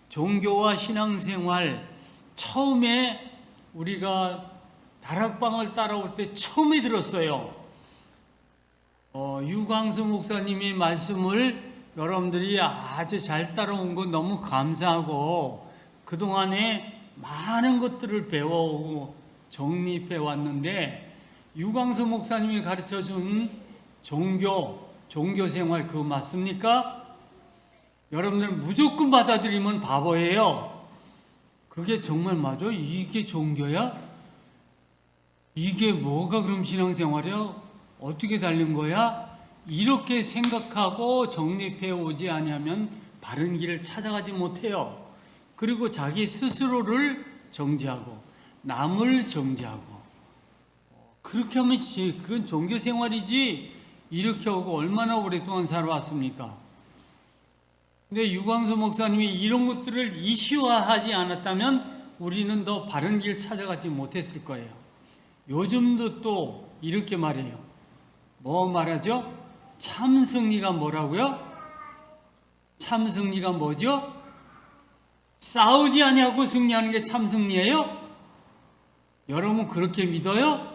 종교와 신앙생활 처음에 우리가 다락방을 따라올 때 처음에 들었어요. 유광수 목사님의 말씀을 여러분들이 아주 잘 따라온 거 너무 감사하고 그동안에 많은 것들을 배워오고 정립해 왔는데 유광수 목사님이 가르쳐준 종교 생활 그거 맞습니까? 여러분들 무조건 받아들이면 바보예요. 그게 정말 맞아? 이게 종교야? 이게 뭐가 그럼 신앙생활이야? 어떻게 다른 거야? 이렇게 생각하고 정립해 오지 아니하면 바른 길을 찾아가지 못해요. 그리고 자기 스스로를 정죄하고 남을 정죄하고 그렇게 하면 그건 종교생활이지 이렇게 하고 얼마나 오랫동안 살아왔습니까? 근데 유광수 목사님이 이런 것들을 이슈화하지 않았다면 우리는 더 바른 길 찾아가지 못했을 거예요. 요즘도 또 이렇게 말해요. 뭐 말하죠? 참 승리가 뭐라고요? 참 승리가 뭐죠? 싸우지 아니하고 승리하는 게 참 승리예요? 여러분 그렇게 믿어요?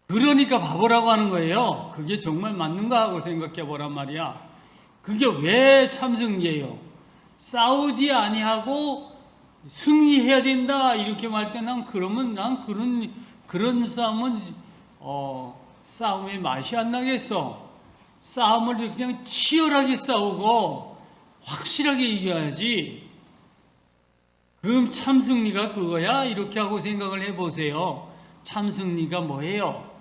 그러니까 바보라고 하는 거예요. 그게 정말 맞는가 하고 생각해 보란 말이야. 그게 왜 참 승리예요? 싸우지 아니하고 승리해야 된다 이렇게 말 때 난 그러면 난 그런 싸움은 싸움의 맛이 안 나겠어. 싸움을 그냥 치열하게 싸우고 확실하게 이겨야지. 그럼 참 승리가 그거야? 이렇게 하고 생각을 해보세요. 참 승리가 뭐예요?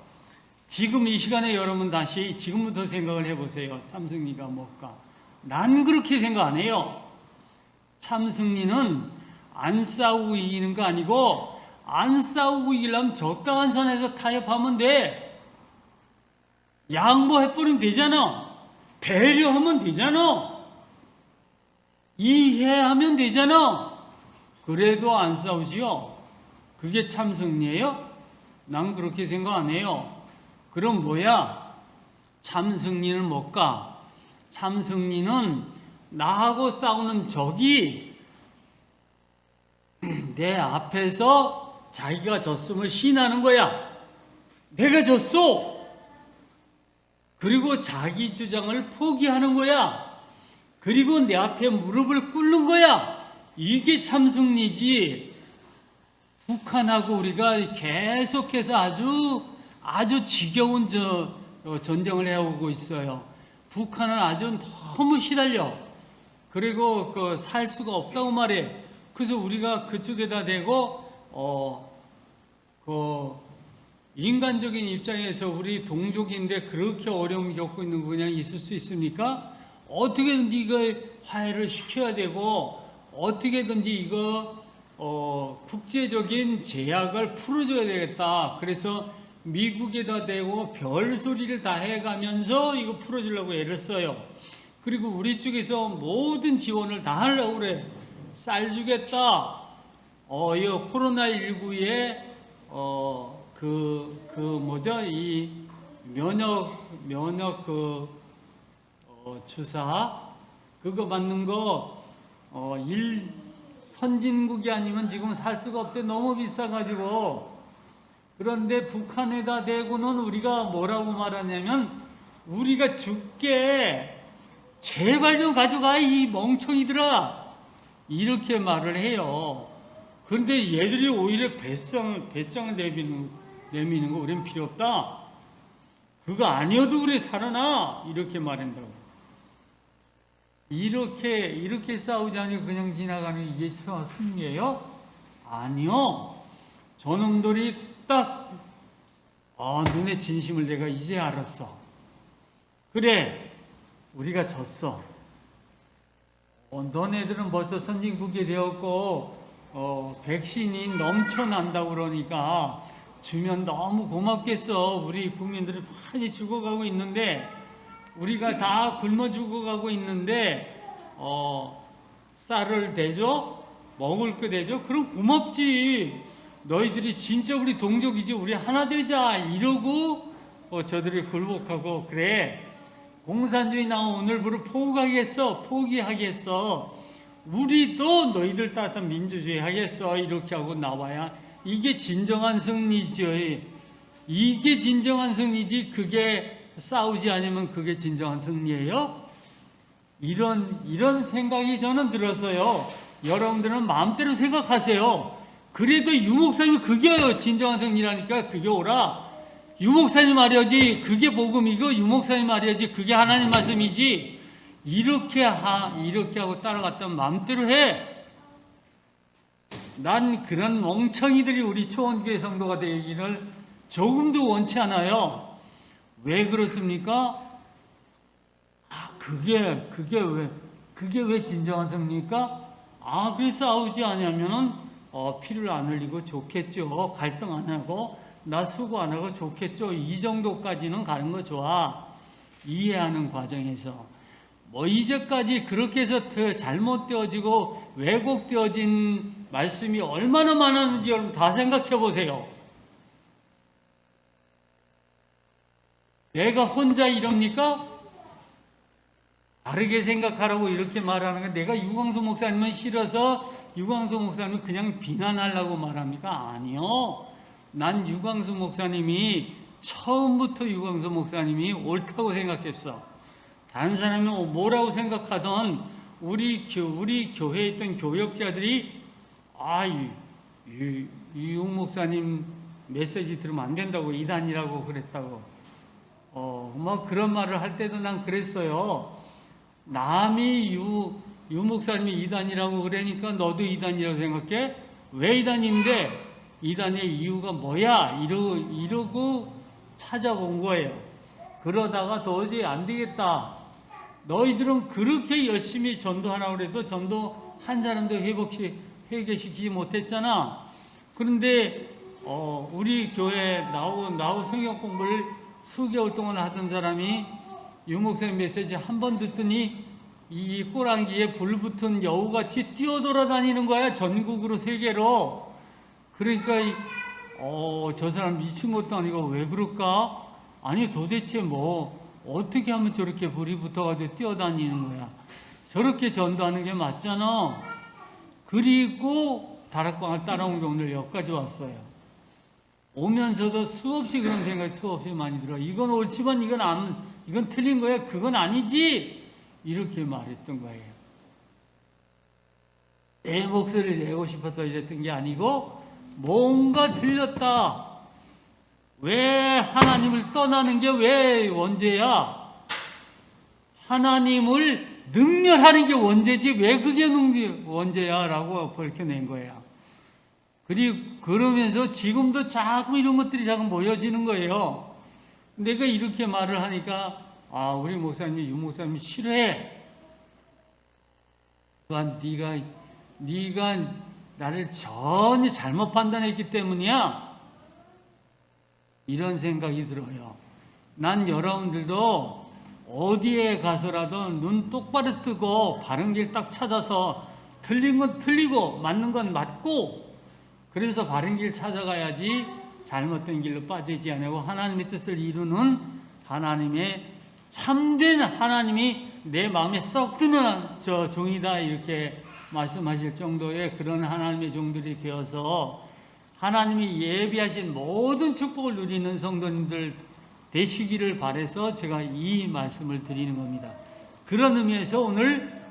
지금 이 시간에 여러분 다시 지금부터 생각을 해보세요. 참 승리가 뭘까? 난 그렇게 생각 안 해요. 참 승리는 안 싸우고 이기는 거 아니고 안 싸우고 이기려면 적당한 선에서 타협하면 돼. 양보해버리면 되잖아. 배려하면 되잖아. 이해하면 되잖아. 그래도 안 싸우지요. 그게 참 승리예요? 난 그렇게 생각 안 해요. 그럼 뭐야? 참 승리는 뭘까? 참 승리는 나하고 싸우는 적이 내 앞에서 자기가 졌음을 시인하는 거야. 내가 졌어. 그리고 자기 주장을 포기하는 거야. 그리고 내 앞에 무릎을 꿇는 거야. 이게 참 승리지. 북한하고 우리가 계속해서 아주 지겨운 전쟁을 해오고 있어요. 북한은 아주 너무 시달려. 그리고 살 수가 없다고 말해. 그래서 우리가 그쪽에다 대고 인간적인 입장에서 우리 동족인데 그렇게 어려움을 겪고 있는 거 그냥 있을 수 있습니까? 어떻게든지 이거 화해를 시켜야 되고 어떻게든지 이거 국제적인 제약을 풀어줘야 되겠다. 그래서 미국에다 대고 별소리를 다 해가면서 이거 풀어주려고 애를 써요. 그리고 우리 쪽에서 모든 지원을 다 하려고 그래. 쌀 주겠다. 이 코로나19에 이 면역 주사 그거 맞는 거 선진국이 아니면 지금 살 수가 없대. 너무 비싸가지고. 그런데 북한에다 대고는 우리가 뭐라고 말하냐면 우리가 죽게 제발 좀 가져가 이 멍청이들아 이렇게 말을 해요. 그런데 얘들이 오히려 배짱을 내미는 거 우리는 필요 없다. 그거 아니어도 그래 살아나 이렇게 말한다고. 이렇게 싸우지 않고 그냥 지나가는 이게 승리예요? 아니요. 저놈들이 딱 눈에 진심을 내가 이제 알았어. 그래 우리가 졌어. 너네들은 벌써 선진국이 되었고 백신이 넘쳐난다고 그러니까 주면 너무 고맙겠어. 우리 국민들이 많이 죽어가고 있는데 우리가 다 굶어 죽어가고 있는데 쌀을 대줘? 먹을 거 대줘? 그럼 고맙지. 너희들이 진짜 우리 동족이지 우리 하나 되자 이러고 저들이 굴복하고 그래 공산주의 나 오늘부로 포기하겠어. 우리도 너희들 따라서 민주주의 하겠어 이렇게 하고 나와야 이게 진정한 승리죠. 이게 진정한 승리지. 그게 싸우지 않으면 그게 진정한 승리예요? 이런 생각이 저는 들었어요. 여러분들은 마음대로 생각하세요. 그래도 유목사님이 그게 진정한 승리라니까 그게 오라. 유목사님 말이야지 그게 복음이고 유목사님 말이야지 그게 하나님 말씀이지. 이렇게 하고 따라갔다면 마음대로 해. 난 그런 멍청이들이 우리 초원교회 성도가 되기를 조금도 원치 않아요. 왜 그렇습니까? 그게 왜 진정한 승리입니까? 그래서 싸우지 않으면은 피를 안 흘리고 좋겠죠. 갈등 안 하고 나 수고 안 하고 좋겠죠. 이 정도까지는 가는 거 좋아. 이해하는 과정에서 이제까지 그렇게 해서 잘못되어지고 왜곡되어진 말씀이 얼마나 많았는지 여러분 다 생각해 보세요. 내가 혼자 이럽니까? 다르게 생각하라고 이렇게 말하는 거. 내가 유광수 목사님은 싫어서 유광수 목사님은 그냥 비난하려고 말합니까? 아니요. 난 유광수 목사님이 처음부터 유광수 목사님이 옳다고 생각했어. 다른 사람이 뭐라고 생각하던 우리 교회에 있던 교역자들이 유 목사님 메시지 들으면 안 된다고 이단이라고 그랬다고 그런 말을 할 때도 난 그랬어요. 남이 유 목사님이 이단이라고 그러니까 너도 이단이라고 생각해? 왜 이단인데? 이단의 이유가 뭐야? 이러고 찾아본 거예요. 그러다가 도저히 안 되겠다. 너희들은 그렇게 열심히 전도하라고 해도 전도 한 사람도 회개시키지 못했잖아. 그런데 우리 교회 나오 성경 공부를 수개월 동안 하던 사람이 유목사님 메시지 한 번 듣더니 이 꼬랑지에 불 붙은 여우같이 뛰어돌아다니는 거야. 전국으로 세계로. 그러니까 저 사람 미친 것도 아니고 왜 그럴까? 아니 도대체 어떻게 하면 저렇게 불이 붙어가지고 뛰어다니는 거야. 저렇게 전도하는 게 맞잖아. 그리고 다락방을 따라온 게 오늘 여기까지 왔어요. 오면서도 수없이 그런 생각이 수없이 많이 들어. 이건 옳지만 이건 틀린 거야. 그건 아니지. 이렇게 말했던 거예요. 내 목소리를 내고 싶어서 이랬던 게 아니고 뭔가 들렸다. 왜 하나님을 떠나는 게 왜 원죄야? 하나님을 능멸하는 게 원죄지 왜 그게 원죄야? 라고 밝혀낸 거야. 그러면서 지금도 자꾸 이런 것들이 자꾸 모여지는 거예요. 내가 이렇게 말을 하니까 우리 목사님이 유 목사님이 싫어해. 또한 네가 나를 전혀 잘못 판단했기 때문이야. 이런 생각이 들어요. 난 여러분들도 어디에 가서라도 눈 똑바로 뜨고 바른 길 딱 찾아서 틀린 건 틀리고 맞는 건 맞고 그래서 바른 길 찾아가야지 잘못된 길로 빠지지 않고 하나님의 뜻을 이루는 하나님의 참된 하나님이 내 마음에 썩 드는 저 종이다 이렇게 말씀하실 정도의 그런 하나님의 종들이 되어서 하나님이 예비하신 모든 축복을 누리는 성도님들 되시기를 바라서 제가 이 말씀을 드리는 겁니다. 그런 의미에서 오늘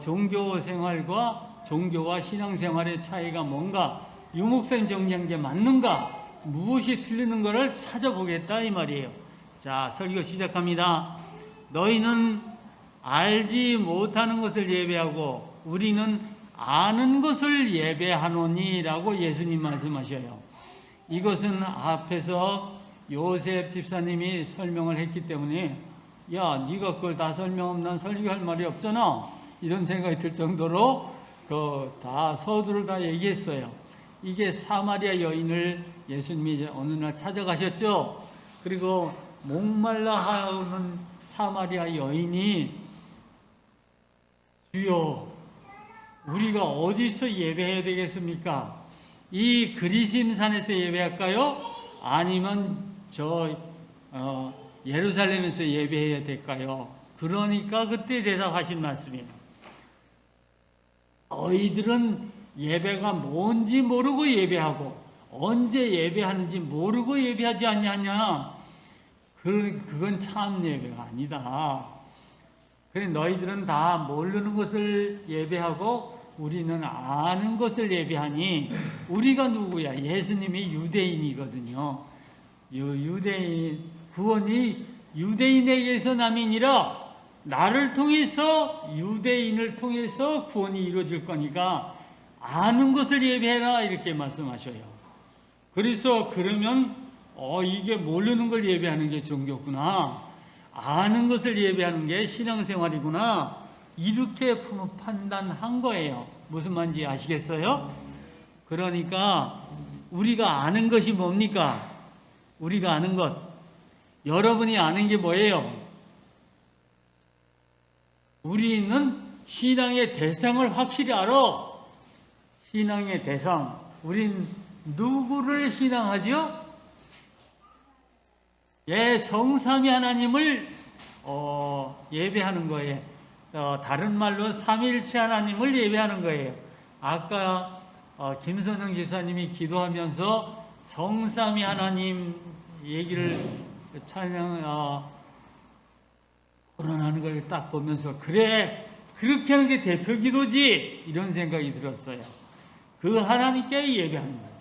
종교 생활과 종교와 신앙생활의 차이가 뭔가 유목사님 정리한 게 맞는가 무엇이 틀리는 것을 찾아보겠다 이 말이에요. 자, 설교 시작합니다. 너희는 알지 못하는 것을 예배하고 우리는 아는 것을 예배하노니 라고 예수님 말씀하셔요. 이것은 앞에서 요셉 집사님이 설명을 했기 때문에 야 네가 그걸 다 설명하면 난 설교할 말이 없잖아 이런 생각이 들 정도로 다 서두를 다 얘기했어요. 이게 사마리아 여인을 예수님이 어느 날 찾아가셨죠. 그리고 목말라 하는 사마리아 여인이 주여 우리가 어디서 예배해야 되겠습니까? 이 그리심산에서 예배할까요? 아니면 예루살렘에서 예배해야 될까요? 그러니까 그때 대답하신 말씀이에요. 너희들은 예배가 뭔지 모르고 예배하고 언제 예배하는지 모르고 예배하지 않냐냐. 그건 참 예배가 아니다. 그래 너희들은 다 모르는 것을 예배하고 우리는 아는 것을 예배하니 우리가 누구야? 예수님이 유대인이거든요. 유대인 구원이 유대인에게서 남이니라. 나를 통해서 유대인을 통해서 구원이 이루어질 거니까 아는 것을 예배해라 이렇게 말씀하셔요. 그래서 그러면 이게 모르는 걸 예배하는 게 종교구나. 아는 것을 예배하는 게 신앙생활이구나. 이렇게 판단한 거예요. 무슨 말인지 아시겠어요? 그러니까 우리가 아는 것이 뭡니까? 우리가 아는 것. 여러분이 아는 게 뭐예요? 우리는 신앙의 대상을 확실히 알아. 신앙의 대상. 우린 누구를 신앙하죠? 성삼위 하나님을 예배하는 거예요. 다른 말로 삼위일체 하나님을 예배하는 거예요. 아까 김선영 집사님이 기도하면서 성삼위 하나님 얘기를 거론하는 걸 딱 보면서 그래 그렇게 하는 게 대표 기도지 이런 생각이 들었어요. 그 하나님께 예배하는 거예요.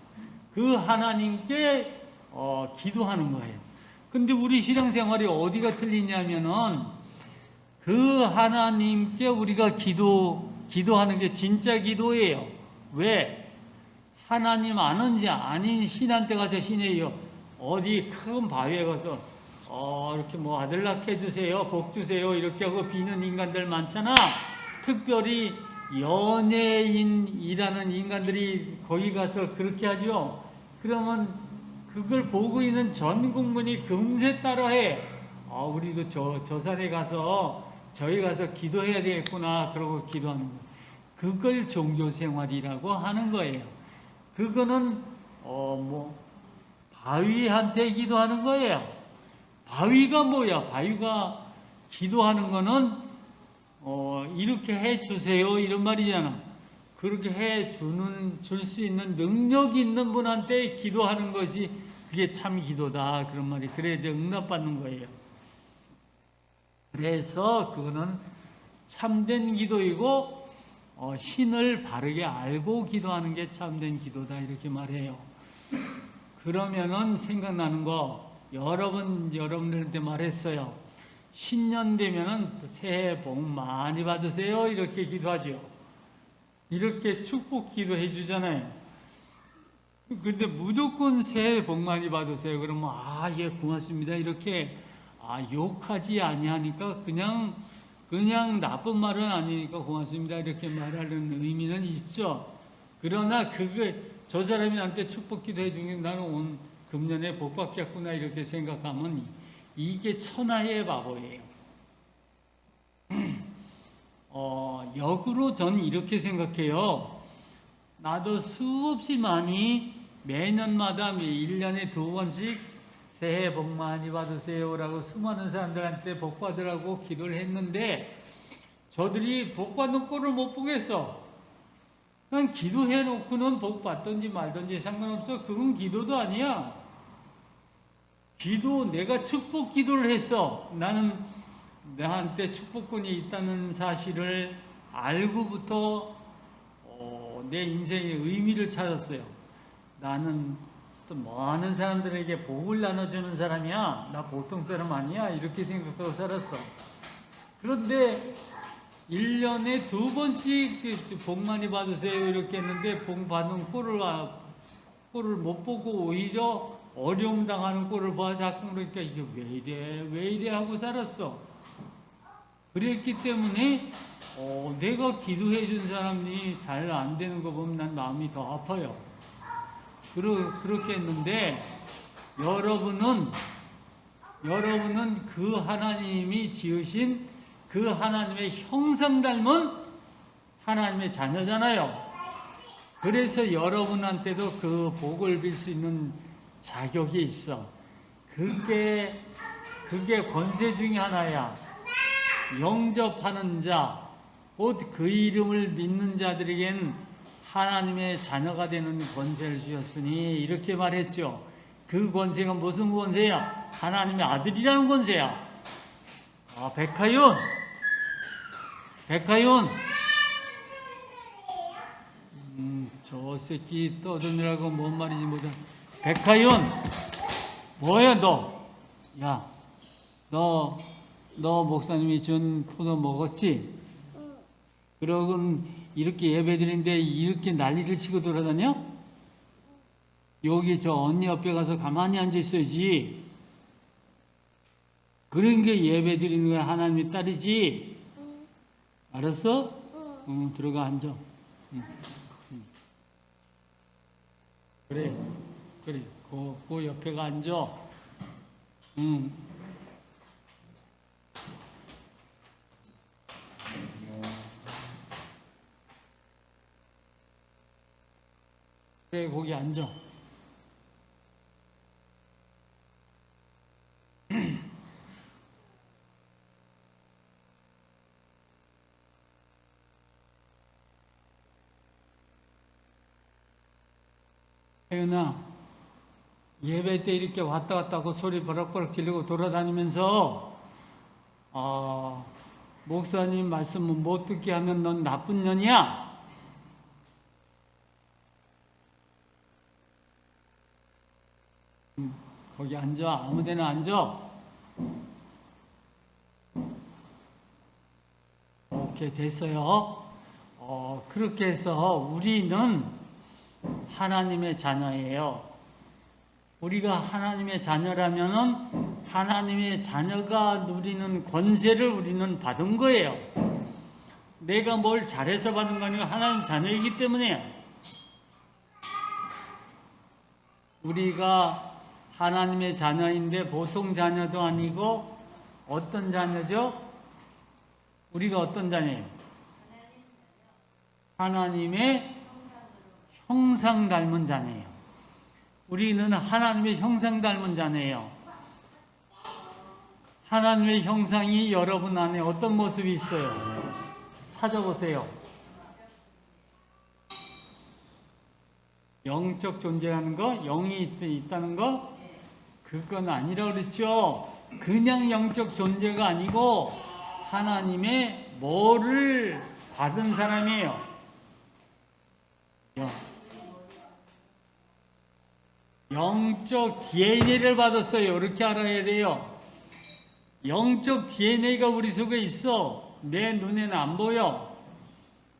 그 하나님께 기도하는 거예요. 근데 우리 신앙생활이 어디가 틀리냐면은 그 하나님께 우리가 기도하는 게 진짜 기도예요. 왜? 하나님 아는지 아닌 신한테 가서 신해요. 어디 큰 바위에 가서 이렇게 뭐 아들 낳게 해주세요, 복 주세요 이렇게 하고 비는 인간들 많잖아. 특별히 연예인이라는 인간들이 거기 가서 그렇게 하죠. 그러면 그걸 보고 있는 전 국민이 금세 따라해. 우리도 저 산에 가서 저희 가서 기도해야 되겠구나. 그러고 기도하는 거예요. 그걸 종교생활이라고 하는 거예요. 그거는 바위한테 기도하는 거예요. 바위가 뭐야? 바위가 기도하는 거는 이렇게 해 주세요 이런 말이잖아. 그렇게 줄 수 있는 능력 있는 분한테 기도하는 것이 그게 참 기도다 그런 말이. 그래야지 응답받는 거예요. 그래서 그거는 참된 기도이고 신을 바르게 알고 기도하는 게 참된 기도다 이렇게 말해요. 그러면은 생각나는 거 여러분들한테 말했어요. 신년 되면은 새해 복 많이 받으세요 이렇게 기도하죠. 이렇게 축복 기도해 주잖아요. 근데 무조건 새해 복 많이 받으세요 그러면 예 고맙습니다 이렇게 욕하지 아니하니까 그냥 나쁜 말은 아니니까 고맙습니다 이렇게 말하는 의미는 있죠. 그러나 그게 저 사람이 나한테 축복 기도해 주는 게 나는 금년에 복 받겠구나 이렇게 생각하면 이게 천하의 바보예요. 역으로 저는 이렇게 생각해요. 나도 수없이 많이 매년마다 1년에 2번씩 새해 복 많이 받으세요라고 수많은 사람들한테 복 받으라고 기도를 했는데 저들이 복 받는 꼴을 못 보겠어. 난 기도해 놓고는 복 받든지 말든지 상관없어. 그건 기도도 아니야. 내가 축복 기도를 했어. 나는 나한테 축복권이 있다는 사실을 알고부터 내 인생의 의미를 찾았어요. 나는 많은 사람들에게 복을 나눠주는 사람이야. 나 보통 사람 아니야. 이렇게 생각하고 살았어. 그런데 1년에 2번씩 복 많이 받으세요 이렇게 했는데 복 받는 꼴을 못 보고 오히려 어려움 당하는 꼴을 봐 자꾸. 그러니까 이게 왜 이래 하고 살았어. 그랬기 때문에 내가 기도해 준 사람이 잘 안 되는 거 보면 난 마음이 더 아파요. 그렇게 했는데 여러분은 그 하나님이 지으신 그 하나님의 형상 닮은 하나님의 자녀잖아요. 그래서 여러분한테도 그 복을 빌 수 있는 자격이 있어. 그게 권세 중에 하나야. 영접하는 자, 곧 그 이름을 믿는 자들에겐 하나님의 자녀가 되는 권세를 주셨으니 이렇게 말했죠. 그 권세가 무슨 권세야? 하나님의 아들이라는 권세야. 아, 백하윤, 저 새끼 떠드느라고 뭔 말인지 모르. 백하윤, 뭐야 너? 야, 너 목사님이 준 포도 먹었지? 그러고 이렇게 예배드리는데 이렇게 난리를 치고 돌아다녀? 여기 저 언니 옆에 가서 가만히 앉아 있어야지. 그런 게 예배드리는 거야. 하나님의 딸이지. 알았어? 응, 들어가 앉아. 응. 그래. 그 옆에 가 앉아. 응. 그래, 거기 앉아. 혜연아, 예배 때 이렇게 왔다 갔다 하고 소리 버럭버럭 지르고 돌아다니면서 목사님 말씀 못 듣게 하면 넌 나쁜 년이야? 거기 앉아. 아무 데나 앉아. 오케이, 됐어요. 그렇게 해서 우리는 하나님의 자녀예요. 우리가 하나님의 자녀라면은 하나님의 자녀가 누리는 권세를 우리는 받은 거예요. 내가 뭘 잘해서 받은 거 아니고 하나님 자녀이기 때문에요. 우리가 하나님의 자녀인데 보통 자녀도 아니고 어떤 자녀죠? 우리가 어떤 자녀예요? 하나님의 형상 닮은 자녀예요. 우리는 하나님의 형상 닮은 자녀예요. 하나님의 형상이 여러분 안에 어떤 모습이 있어요? 찾아보세요. 영적 존재라는 거, 영이 있다는 거, 그건 아니라고 그랬죠. 그냥 영적 존재가 아니고 하나님의 뭐를 받은 사람이에요. 영적 DNA를 받았어요. 이렇게 알아야 돼요. 영적 DNA가 우리 속에 있어. 내 눈에는 안 보여.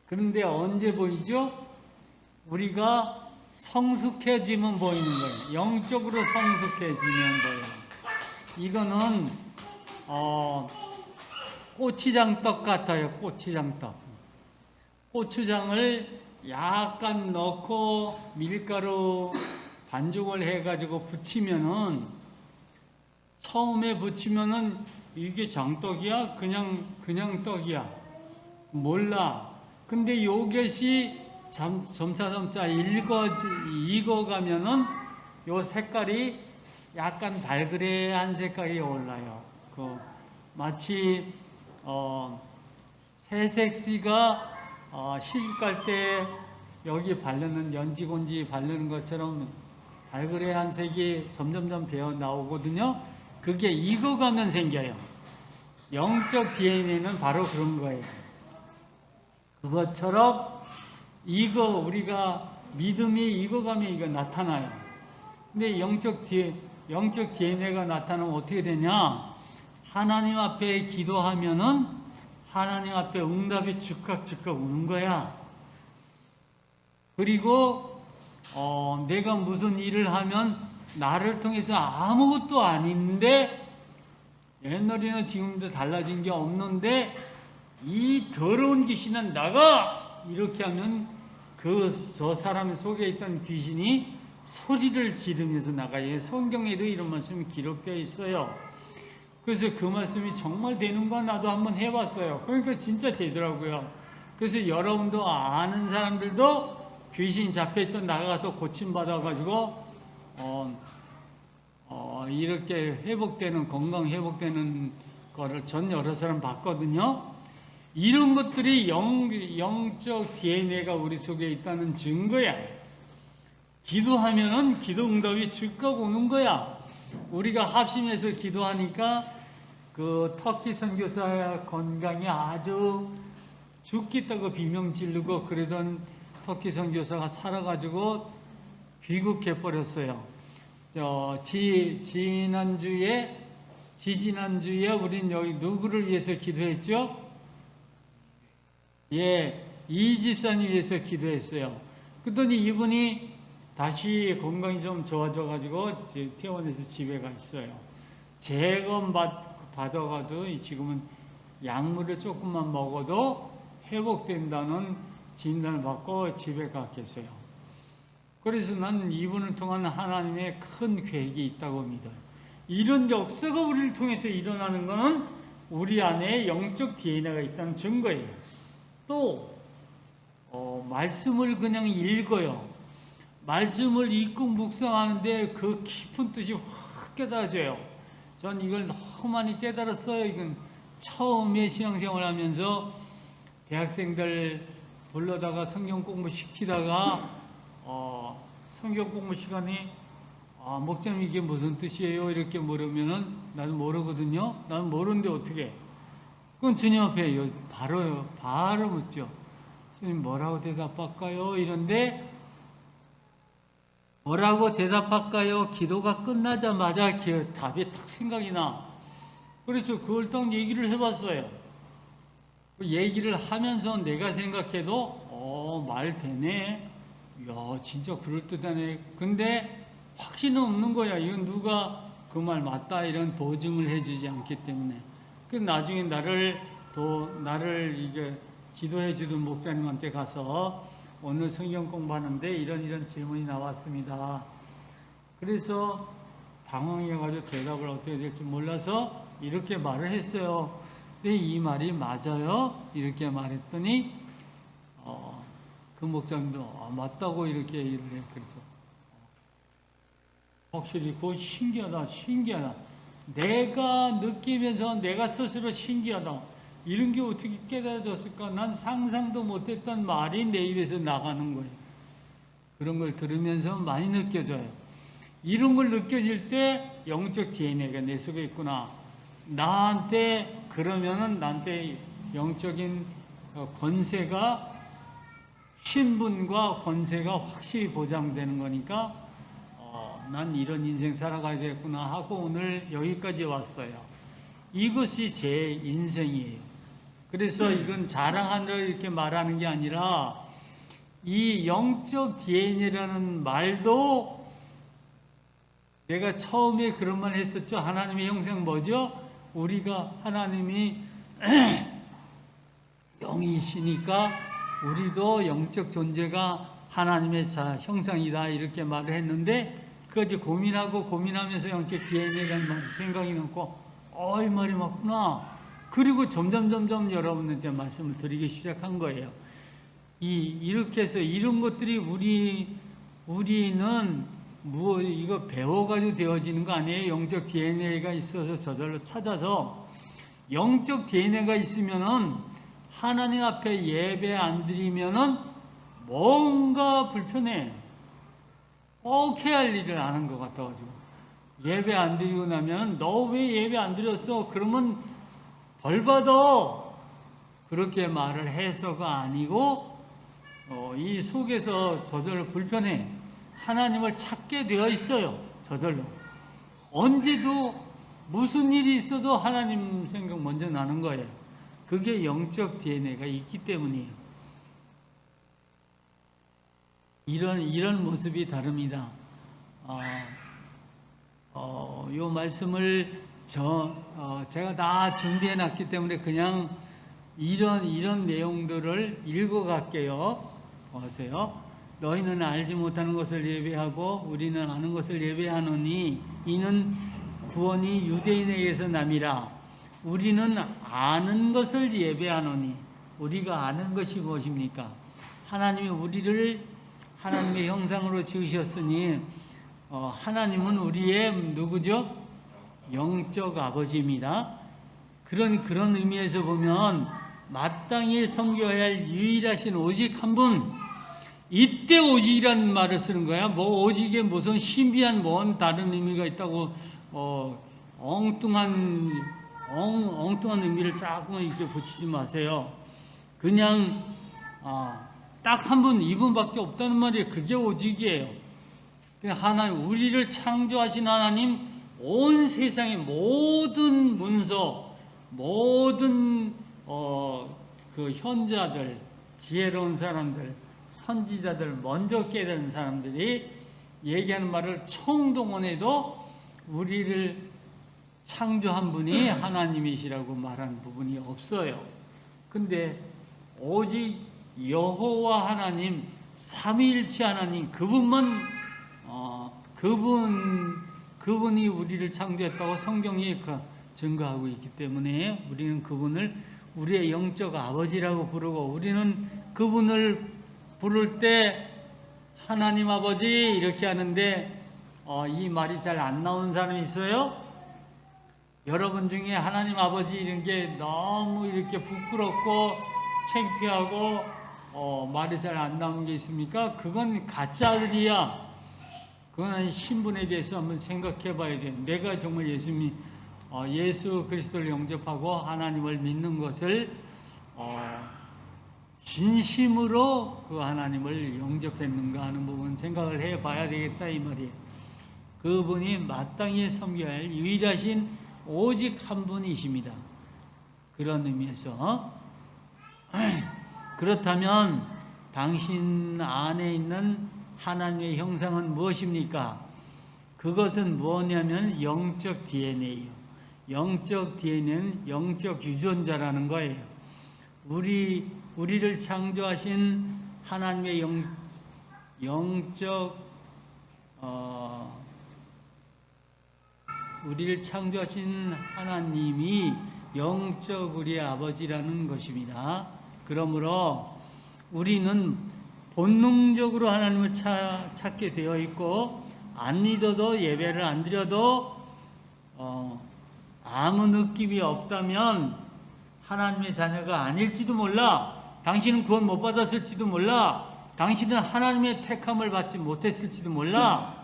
그런데 언제 보이죠? 우리가 성숙해지면 보이는 거예요. 영적으로 성숙해지면 보여요. 이거는 고추장떡 같아요. 고추장떡. 고추장을 약간 넣고 밀가루 반죽을 해가지고 부치면은, 처음에 부치면은 이게 장떡이야? 그냥 떡이야? 몰라. 근데 이것이 점차 익어가면은 요 색깔이 약간 발그레한 색깔이 올라요. 마치 새색시가 시집갈 때 여기 바르는 연지곤지 바르는 것처럼 발그레한 색이 점점점 배어 나오거든요. 그게 익어가면 생겨요. 영적 DNA는 바로 그런 거예요. 그것처럼 우리가 믿음이 익어가면 이거 나타나요. 근데 영적 DNA가 나타나면 어떻게 되냐? 하나님 앞에 기도하면은 하나님 앞에 응답이 즉각 오는 거야. 그리고 내가 무슨 일을 하면 나를 통해서 아무것도 아닌데, 옛날에는 지금도 달라진 게 없는데, 이 더러운 귀신은 나가! 이렇게 하면 저 사람 속에 있던 귀신이 소리를 지르면서 나가요. 성경에도 이런 말씀이 기록되어 있어요. 그래서 그 말씀이 정말 되는가 나도 한번 해봤어요. 그러니까 진짜 되더라고요. 그래서 여러분도 아는 사람들도 귀신 잡혀있던 나가서 고침받아가지고 이렇게 회복되는, 건강 회복되는 거를 전 여러 사람 봤거든요. 이런 것들이 영적 DNA가 우리 속에 있다는 증거야. 기도하면은 기도 응답이 즉각 오는 거야. 우리가 합심해서 기도하니까 그 터키 선교사의 건강이 아주 죽겠다고 비명 지르고 그러던 터키 선교사가 살아가지고 귀국해 버렸어요. 지지난주에 우린 여기 누구를 위해서 기도했죠? 예, 이 집사님 위해서 기도했어요. 그랬더니 이분이 다시 건강이 좀 좋아져가지고 퇴원해서 집에 가 있어요. 재검 받아가도 지금은 약물을 조금만 먹어도 회복된다는 진단을 받고 집에 가 계세요. 그래서 나는 이분을 통한 하나님의 큰 계획이 있다고 믿어요. 이런 역사가 우리를 통해서 일어나는 것은 우리 안에 영적 DNA가 있다는 증거예요. 또 말씀을 그냥 읽어요. 말씀을 읽고 묵상하는데 그 깊은 뜻이 확 깨달아져요. 전 이걸 너무 많이 깨달았어요. 이건 처음에 신앙생활 하면서 대학생들 불러다가 성경 공부 시키다가 성경 공부 시간에 목사님 이게 무슨 뜻이에요? 이렇게 물으면은 나는 모르거든요. 나는 모르는데 어떻게? 그럼 주님 앞에 바로 묻죠. 주님 뭐라고 대답할까요? 이런데 뭐라고 대답할까요? 기도가 끝나자마자 답이 탁 생각이 나. 그래서 그걸 딱 얘기를 해봤어요. 그 얘기를 하면서 내가 생각해도 말 되네. 야 진짜 그럴듯하네. 근데 확신은 없는 거야. 이건 누가 그 말 맞다 이런 보증을 해주지 않기 때문에. 그 나중에 나를 이게 지도해주던 목사님한테 가서 오늘 성경 공부하는데 이런 질문이 나왔습니다. 그래서 당황해가지고 대답을 어떻게 해야 될지 몰라서 이렇게 말을 했어요. 근데 이 말이 맞아요? 이렇게 말했더니 그 목사님도 맞다고 이렇게 얘기를 해. 그래서 확실히 그거 신기하다. 내가 느끼면서 내가 스스로 신기하다. 이런 게 어떻게 깨달아졌을까? 난 상상도 못했던 말이 내 입에서 나가는 거예요. 그런 걸 들으면서 많이 느껴져요. 이런 걸 느껴질 때 영적 DNA가 내 속에 있구나. 그러면은 나한테 영적인 권세가, 신분과 권세가 확실히 보장되는 거니까 난 이런 인생 살아가야 되겠구나 하고 오늘 여기까지 왔어요. 이것이 제 인생이에요. 그래서 이건 자랑하느라 이렇게 말하는 게 아니라 이 영적 DNA라는 말도 내가 처음에 그런 말 했었죠. 하나님의 형상 뭐죠? 우리가 하나님이 영이시니까 우리도 영적 존재가 하나님의 형상이다 이렇게 말을 했는데 그까지 고민하면서 영적 DNA라는 말이 생각이 났고 이 말이 맞구나. 그리고 점점 여러분한테 말씀을 드리기 시작한 거예요. 이렇게 해서 이런 것들이 우리는 이거 배워가지고 되어지는 거 아니에요? 영적 DNA가 있어서 저절로 찾아서 영적 DNA가 있으면은 하나님 앞에 예배 안 드리면은 뭔가 불편해. 꼭 해야 할 일을 안 한 것 같아가지고 예배 안 드리고 나면 너 왜 예배 안 드렸어? 그러면 벌 받아. 그렇게 말을 해서가 아니고 이 속에서 저절로 불편해. 하나님을 찾게 되어 있어요. 저절로. 언제도 무슨 일이 있어도 하나님 생각 먼저 나는 거예요. 그게 영적 DNA가 있기 때문이에요. 이런 모습이 다릅니다. 요 말씀을 제가 다 준비해 놨기 때문에 그냥 이런 내용들을 읽어 갈게요. 보세요. 너희는 알지 못하는 것을 예배하고 우리는 아는 것을 예배하노니 이는 구원이 유대인에게서 남이라. 우리는 아는 것을 예배하노니 우리가 아는 것이 무엇입니까? 하나님이 우리를 하나님의 형상으로 지으셨으니 하나님은 우리의 누구죠? 영적 아버지입니다. 그런 의미에서 보면 마땅히 섬겨야 할 유일하신 오직 한 분. 이때 오직이라는 말을 쓰는 거야. 뭐 오직에 무슨 신비한 뭔 다른 의미가 있다고 엉뚱한 의미를 자꾸 이렇게 붙이지 마세요. 그냥 딱 한 분, 이분밖에 없다는 말이에요. 그게 오직이에요. 하나님, 우리를 창조하신 하나님, 온 세상의 모든 문서, 모든 그 현자들, 지혜로운 사람들, 선지자들, 먼저 깨달은 사람들이 얘기하는 말을 총동원해도 우리를 창조한 분이 하나님이시라고 말하는 부분이 없어요. 근데 오직 여호와 하나님, 삼위일체 하나님, 그분만 그분이 우리를 창조했다고 성경이 증거하고 있기 때문에 우리는 그분을 우리의 영적 아버지라고 부르고, 우리는 그분을 부를 때 하나님 아버지 이렇게 하는데 이 말이 잘 안 나오는 사람이 있어요? 여러분 중에 하나님 아버지 이런 게 너무 이렇게 부끄럽고 창피하고 말이 잘 안 나오는 게 있습니까? 그건 가짜들이야. 그건 신분에 대해서 한번 생각해 봐야 돼. 내가 정말 예수 그리스도를 영접하고 하나님을 믿는 것을 진심으로 그 하나님을 영접했는가 하는 부분 생각을 해 봐야 되겠다 이 말이에요. 그분이 마땅히 섬겨야 할 유일하신 오직 한 분이십니다. 그런 의미에서 그렇다면 당신 안에 있는 하나님의 형상은 무엇입니까? 그것은 뭐냐면 영적 DNA예요. 영적 DNA는 영적 유전자라는 거예요. 우리를 창조하신 하나님의 우리를 창조하신 하나님이 영적 우리의 아버지라는 것입니다. 그러므로 우리는 본능적으로 하나님을 찾게 되어 있고, 안 믿어도 예배를 안 드려도 아무 느낌이 없다면 하나님의 자녀가 아닐지도 몰라. 당신은 구원 못 받았을지도 몰라. 당신은 하나님의 택함을 받지 못했을지도 몰라.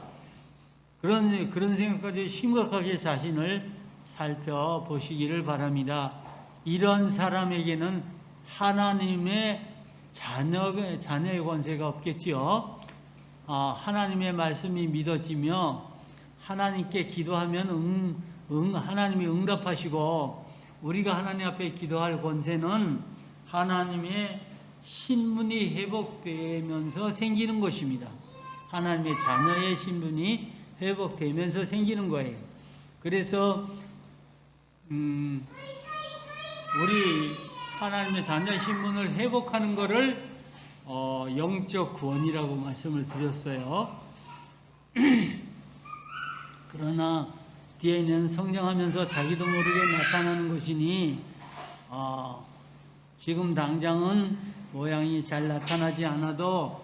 그런 생각까지 심각하게 자신을 살펴보시기를 바랍니다. 이런 사람에게는 하나님의 자녀의 권세가 없겠지요. 하나님의 말씀이 믿어지며 하나님께 기도하면 하나님이 응답하시고, 우리가 하나님 앞에 기도할 권세는 하나님의 신분이 회복되면서 생기는 것입니다. 하나님의 자녀의 신분이 회복되면서 생기는 거예요. 그래서 우리 하나님의 자녀 신분을 회복하는 것을 영적 구원이라고 말씀을 드렸어요. 그러나 뒤에는 성장하면서 자기도 모르게 나타나는 것이니 지금 당장은 모양이 잘 나타나지 않아도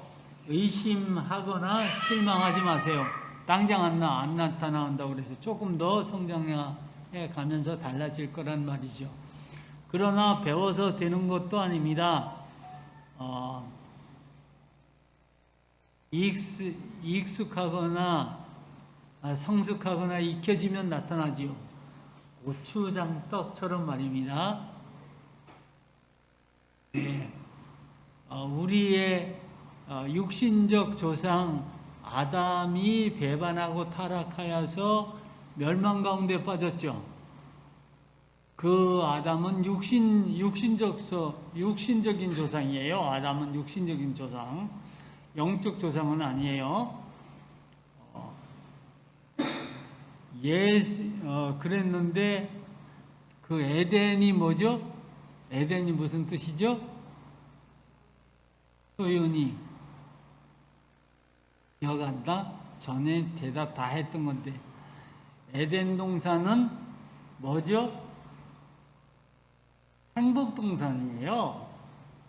의심하거나 실망하지 마세요. 당장 안 나타난다고 그래서 조금 더 성장해 가면서 달라질 거란 말이죠. 그러나 배워서 되는 것도 아닙니다. 익숙하거나 성숙하거나 익혀지면 나타나지요. 고추장떡처럼 말입니다. 네. 우리의 육신적 조상 아담이 배반하고 타락하여서 멸망 가운데 빠졌죠. 그 아담은 육신적인 조상이에요. 아담은 육신적인 조상, 영적 조상은 아니에요. 그랬는데 그 에덴이 뭐죠? 에덴이 무슨 뜻이죠? 소윤이 기억한다? 전에 대답 다 했던 건데, 에덴 동산은 뭐죠? 행복 동산이에요.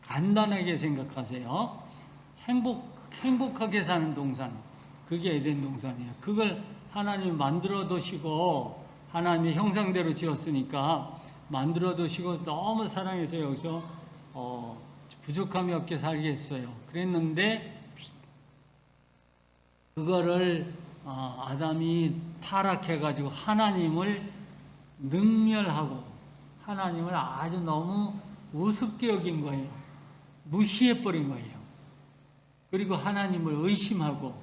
간단하게 생각하세요. 행복하게 사는 동산, 그게 에덴 동산이에요. 그걸 하나님이 만들어 두시고, 하나님의 형상대로 지었으니까 만들어 두시고 너무 사랑해서 여기서 부족함이 없게 살겠어요. 그랬는데 그거를 아담이 타락해가지고 하나님을 능멸하고 하나님을 아주 너무 우습게 여긴 거예요. 무시해버린 거예요. 그리고 하나님을 의심하고,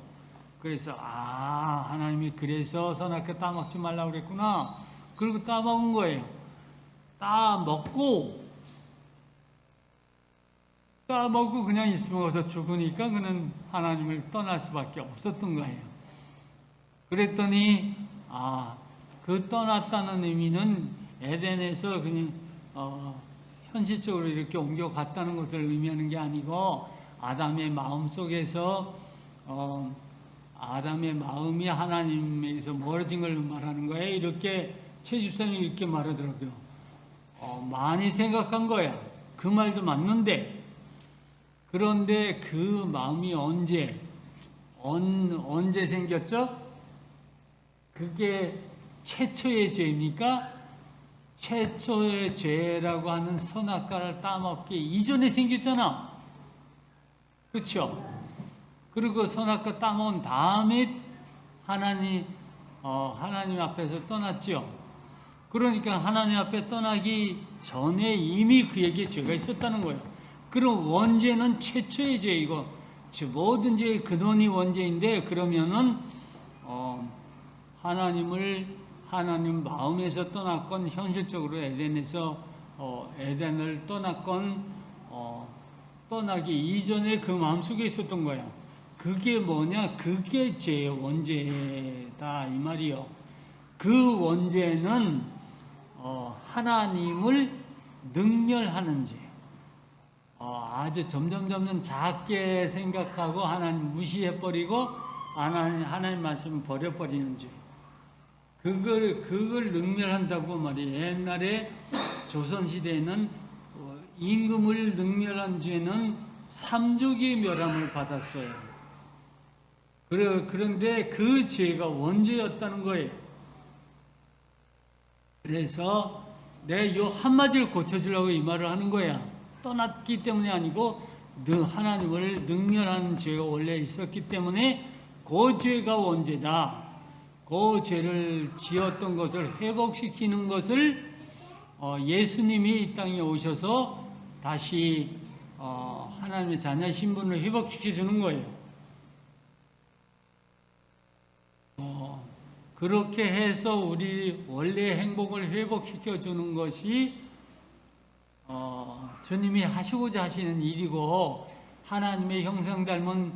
그래서 하나님이 그래서 선악과 따먹지 말라고 그랬구나. 그리고 따먹은 거예요. 따먹고 그냥 있으면서 죽으니까 그는 하나님을 떠날 수밖에 없었던 거예요. 그랬더니 그 떠났다는 의미는 에덴에서 그냥 현실적으로 이렇게 옮겨갔다는 것을 의미하는 게 아니고, 아담의 마음 속에서 아담의 마음이 하나님에서 멀어진 걸 말하는 거예요. 이렇게 최 집사님이 이렇게 말하더라고요. 많이 생각한 거야. 그 말도 맞는데, 그런데 그 마음이 언제 생겼죠? 그게 최초의 죄입니까? 최초의 죄라고 하는 선악과를 따먹기 이전에 생겼잖아. 그렇죠? 그리고 선악과 따먹은 다음에 하나님 앞에서 떠났죠. 그러니까 하나님 앞에 떠나기 전에 이미 그에게 죄가 있었다는 거예요. 그럼 원죄는 최초의 죄이고, 모든 죄의 근원이 원죄인데, 그러면은 하나님 마음에서 떠났건, 현실적으로 에덴을 떠났건, 떠나기 이전에 그 마음속에 있었던 거예요. 그게 뭐냐? 그게 죄의 원죄다 이 말이요. 그 원죄는 하나님을 능멸하는 죄. 아주 점점 작게 생각하고 하나님 무시해버리고 하나님 말씀을 버려버리는 죄. 그걸 능멸한다고 말이에요. 옛날에 조선시대에는 임금을 능멸한 죄는 삼족의 멸함을 받았어요. 그런데 그 죄가 원죄였다는 거예요. 그래서 내 요 한마디를 고쳐주려고 이 말을 하는 거야. 떠났기 때문이 아니고 하나님을 능멸하는 죄가 원래 있었기 때문에 그 죄가 원죄다. 그 죄를 지었던 것을 회복시키는 것을 예수님이 이 땅에 오셔서 다시 하나님의 자녀 신분을 회복시켜 주는 거예요. 그렇게 해서 우리 원래 행복을 회복시켜 주는 것이 주님이 하시고자 하시는 일이고, 하나님의 형상 닮은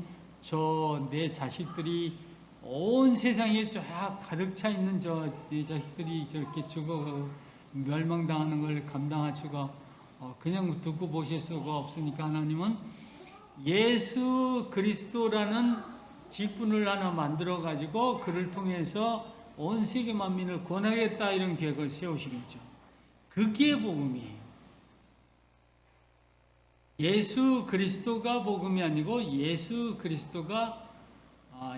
내 자식들이 온 세상에 쫙 가득 차 있는 내 자식들이 저렇게 죽어가고 멸망당하는 걸 감당할 수가 그냥 듣고 보실 수가 없으니까, 하나님은 예수 그리스도라는 직분을 하나 만들어 가지고 그를 통해서 온 세계 만민을 구원하겠다, 이런 계획을 세우시겠죠. 그게 복음이에요. 예수 그리스도가 복음이 아니고, 예수 그리스도가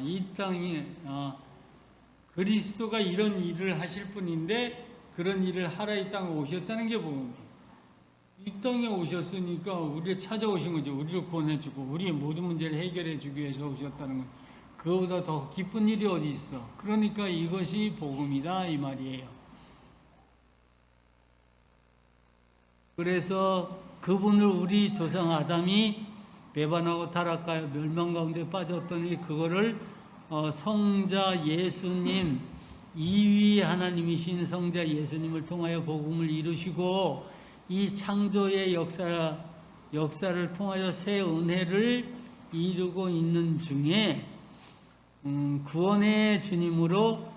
이 땅에 그리스도가 이런 일을 하실 분인데 그런 일을 하러 이 땅에 오셨다는 게 복음이에요. 이 땅에 오셨으니까 우리를 찾아오신 거죠. 우리를 구원해주고 우리의 모든 문제를 해결해주기 위해서 오셨다는 거. 그거보다 더 기쁜 일이 어디 있어. 그러니까 이것이 복음이다 이 말이에요. 그래서 그분을 우리 조상 아담이 배반하고 타락하여 멸망 가운데 빠졌더니, 그거를 성자 예수님, 이위 하나님이신 성자 예수님을 통하여 복음을 이루시고, 이 창조의 역사를 통하여 새 은혜를 이루고 있는 중에 구원의 주님으로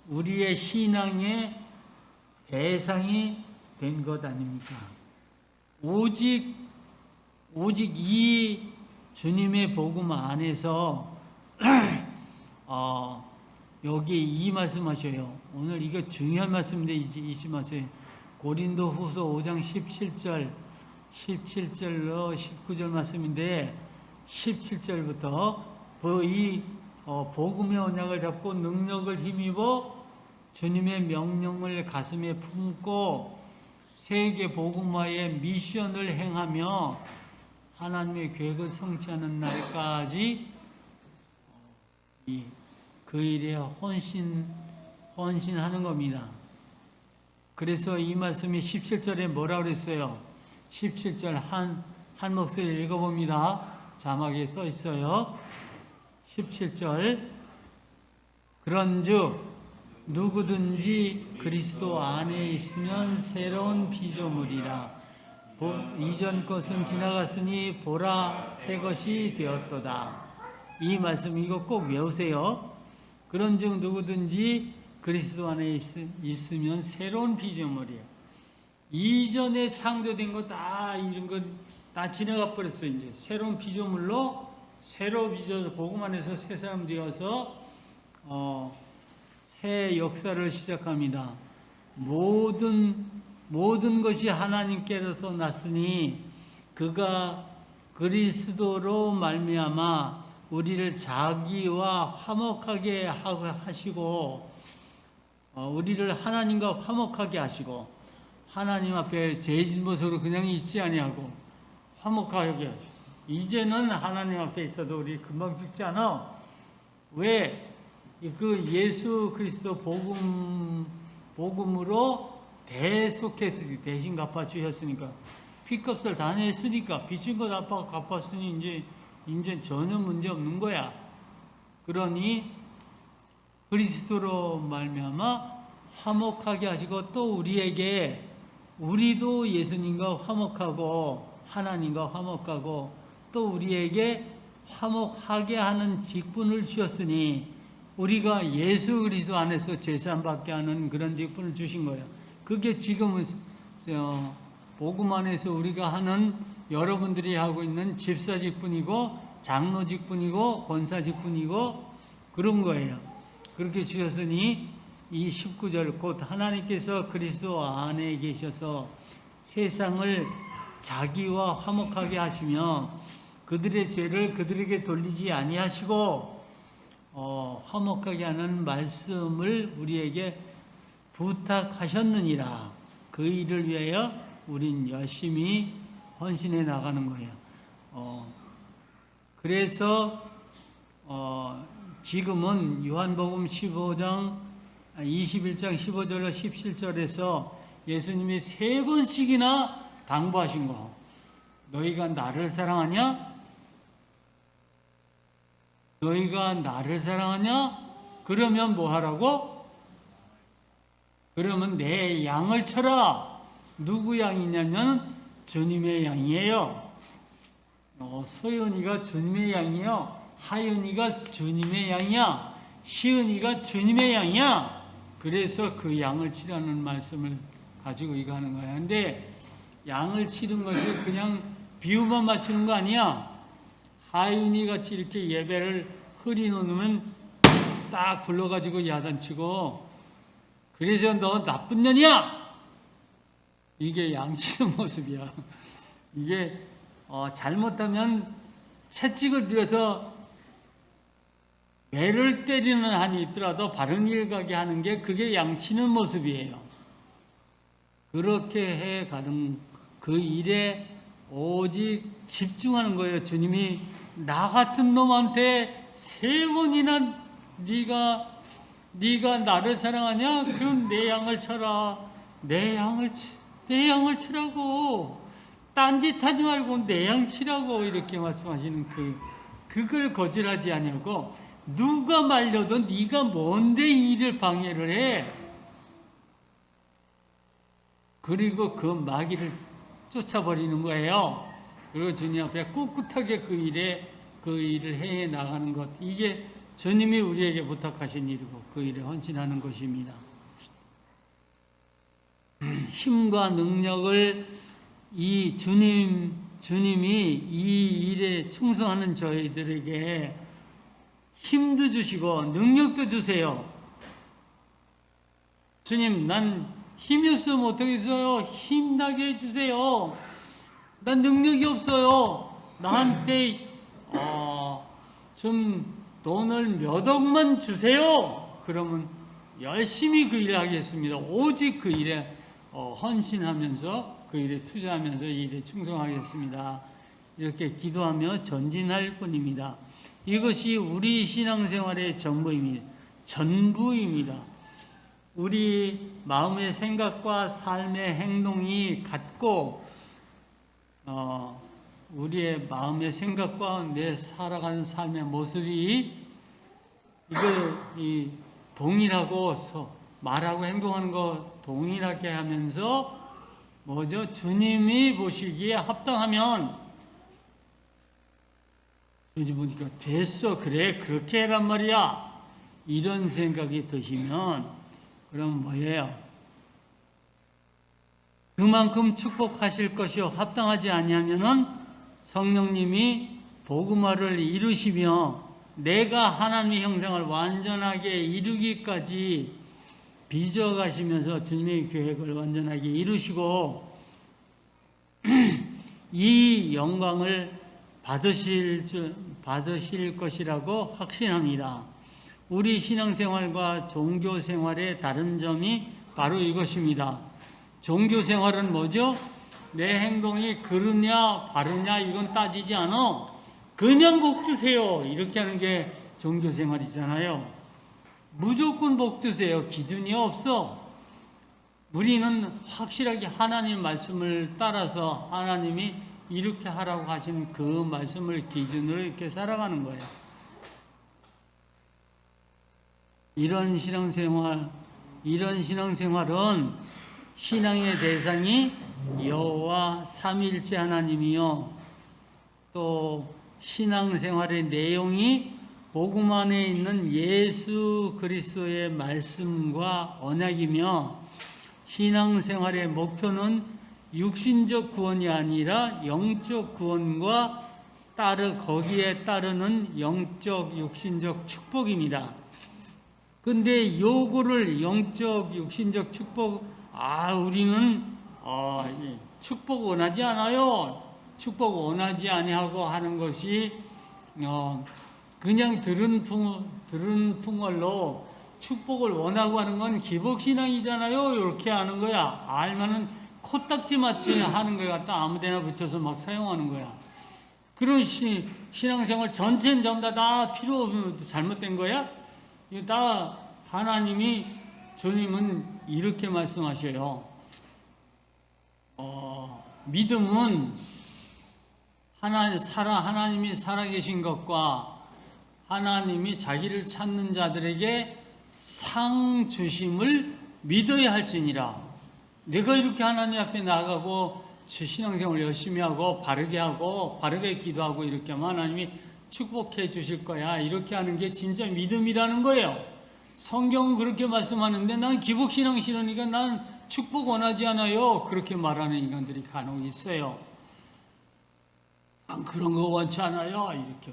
우리의 신앙의 대상이 된 것 아닙니까? 오직 이 주님의 복음 안에서 여기 이 말씀하셔요. 오늘 이거 중요한 말씀인데 잊지 마세요. 고린도 후서 5장 17절로 19절 말씀인데, 17절부터 이 복음의 언약을 잡고 능력을 힘입어 주님의 명령을 가슴에 품고 세계 복음화의 미션을 행하며 하나님의 계획을 성취하는 날까지 그 일에 헌신하는 겁니다. 그래서 이 말씀이 17절에 뭐라고 그랬어요? 17절 한 목소리 읽어봅니다. 자막에 떠 있어요. 17절 그런즉 누구든지 그리스도 안에 있으면 새로운 피조물이라 이전 것은 지나갔으니 보라 새 것이 되었도다. 이 말씀 이거 꼭 외우세요. 그런즉 누구든지 그리스도 안에 있으면 새로운 피조물이야. 이전에 창조된 거 다 이런 거 다 지나가 버렸어. 이제 새로운 피조물로 새로 빚어서 복음 안에서 새 사람 되어서 새 역사를 시작합니다. 모든 것이 하나님께로서 났으니 그가 그리스도로 말미암아 우리를 자기와 화목하게 하시고 우리를 하나님과 화목하게 하시고 하나님 앞에 죄진 모습으로 그냥 있지 아니하고 화목하게 하시고 이제는 하나님 앞에 있어도 우리 금방 죽지 않아. 왜? 그 예수 그리스도 복음으로 대속했으니 대신 갚아주셨으니까 피값을 다 냈으니까 빚진 거 다 갚았으니 이제 전혀 문제 없는 거야. 그러니 그리스도로 말미암아 화목하게 하시고 또 우리도 예수님과 화목하고 하나님과 화목하고 또 우리에게 화목하게 하는 직분을 주셨으니 우리가 예수 그리스도 안에서 제사함받게 하는 그런 직분을 주신 거예요. 그게 지금은 복음 안에서 우리가 하는 여러분들이 하고 있는 집사 직분이고 장로 직분이고 권사 직분이고 그런 거예요. 그렇게 주셨으니 이 19절 곧 하나님께서 그리스도 안에 계셔서 세상을 자기와 화목하게 하시며 그들의 죄를 그들에게 돌리지 아니하시고 화목하게 하는 말씀을 우리에게 부탁하셨느니라. 그 일을 위하여 우린 열심히 헌신해 나가는 거예요. 그래서 지금은 요한복음 15장 21장 15절로 17절에서 예수님이 3번씩이나 당부하신 거. 너희가 나를 사랑하냐? 너희가 나를 사랑하냐? 그러면 뭐 하라고? 그러면 내 양을 쳐라. 누구 양이냐면 주님의 양이에요. 소연이가 주님의 양이요. 하윤이가 주님의 양이야. 시은이가 주님의 양이야. 그래서 그 양을 치라는 말씀을 가지고 이거 하는 거야. 근데 양을 치는 것이 그냥 비유만 맞추는 거 아니야. 하윤이 같이 이렇게 예배를 흐리놓으면 딱 불러가지고 야단치고 그래서 너 나쁜 년이야. 이게 양치는 모습이야. 이게 잘못하면 채찍을 들여서 매를 때리는 한이 있더라도 바른 길 가게 하는 게 그게 양치는 모습이에요. 그렇게 해가는 그 일에 오직 집중하는 거예요. 주님이 나 같은 놈한테 3번이나 네가 나를 사랑하냐? 그럼 내 양을 쳐라. 내 양을 치라고. 딴짓 하지 말고 내 양 치라고 이렇게 말씀하시는 그걸 거절하지 아니하고 누가 말려도 네가 뭔데 이 일을 방해를 해? 그리고 그 마귀를 쫓아버리는 거예요. 그리고 주님 앞에 꿋꿋하게 그 일을 해 나가는 것. 이게 주님이 우리에게 부탁하신 일이고 그 일에 헌신하는 것입니다. 힘과 능력을 이 주님이 이 일에 충성하는 저희들에게 힘도 주시고 능력도 주세요. 주님, 난 힘이 없으면 어떻겠어요? 힘나게 해주세요. 난 능력이 없어요. 나한테 좀 돈을 몇 억만 주세요. 그러면 열심히 그 일을 하겠습니다. 오직 그 일에 헌신하면서 그 일에 투자하면서 이 일에 충성하겠습니다. 이렇게 기도하며 전진할 뿐입니다. 이것이 우리 신앙생활의 전부입니다. 우리 마음의 생각과 삶의 행동이 같고 우리의 마음의 생각과 내 살아가는 삶의 모습이 이 동일하고 말하고 행동하는 거 동일하게 하면서 뭐죠? 주님이 보시기에 합당하면 주님 보니까 됐어, 그래, 그렇게 해란 말이야, 이런 생각이 드시면 그럼 뭐예요? 그만큼 축복하실 것이요 합당하지 아니하면은 성령님이 복음화를 이루시며 내가 하나님의 형상을 완전하게 이루기까지 빚어가시면서 주님의 계획을 완전하게 이루시고 이 영광을 받으실 것이라고 확신합니다. 우리 신앙생활과 종교생활의 다른 점이 바로 이것입니다. 종교생활은 뭐죠? 내 행동이 그르냐 바르냐 이건 따지지 않아. 그냥 복 주세요, 이렇게 하는 게 종교생활이잖아요. 무조건 복 주세요, 기준이 없어. 우리는 확실하게 하나님 말씀을 따라서 하나님이 이렇게 하라고 하시는 그 말씀을 기준으로 이렇게 살아가는 거예요. 이런 신앙생활은 신앙의 대상이 여호와 삼위일체 하나님이요, 또 신앙생활의 내용이 복음 안에 있는 예수 그리스도의 말씀과 언약이며 신앙생활의 목표는 육신적 구원이 아니라 영적 구원과 거기에 따르는 영적 육신적 축복입니다. 근데 요거를 영적 육신적 축복, 우리는 축복 원하지 않아요, 축복 원하지 아니하고 하는 것이 그냥 들은 풍월로 축복을 원하고 하는 건 기복신앙이잖아요. 이렇게 하는 거야. 알면은 코딱지 맞지 하는 걸 갖다 아무데나 붙여서 막 사용하는 거야. 그런 신앙생활 전체는 전부 다 필요 없는 잘못된 거야? 이거 다 주님은 이렇게 말씀하셔요. 믿음은 하나님이 살아계신 것과 하나님이 자기를 찾는 자들에게 상 주심을 믿어야 할지니라. 내가 이렇게 하나님 앞에 나가고 신앙생활 열심히 하고 바르게 기도하고 이렇게 하면 하나님이 축복해 주실 거야, 이렇게 하는 게 진짜 믿음이라는 거예요. 성경은 그렇게 말씀하는데 난 기복신앙 싫으니까 난 축복 원하지 않아요, 그렇게 말하는 인간들이 간혹 있어요. 난 그런 거 원치 않아요, 이렇게.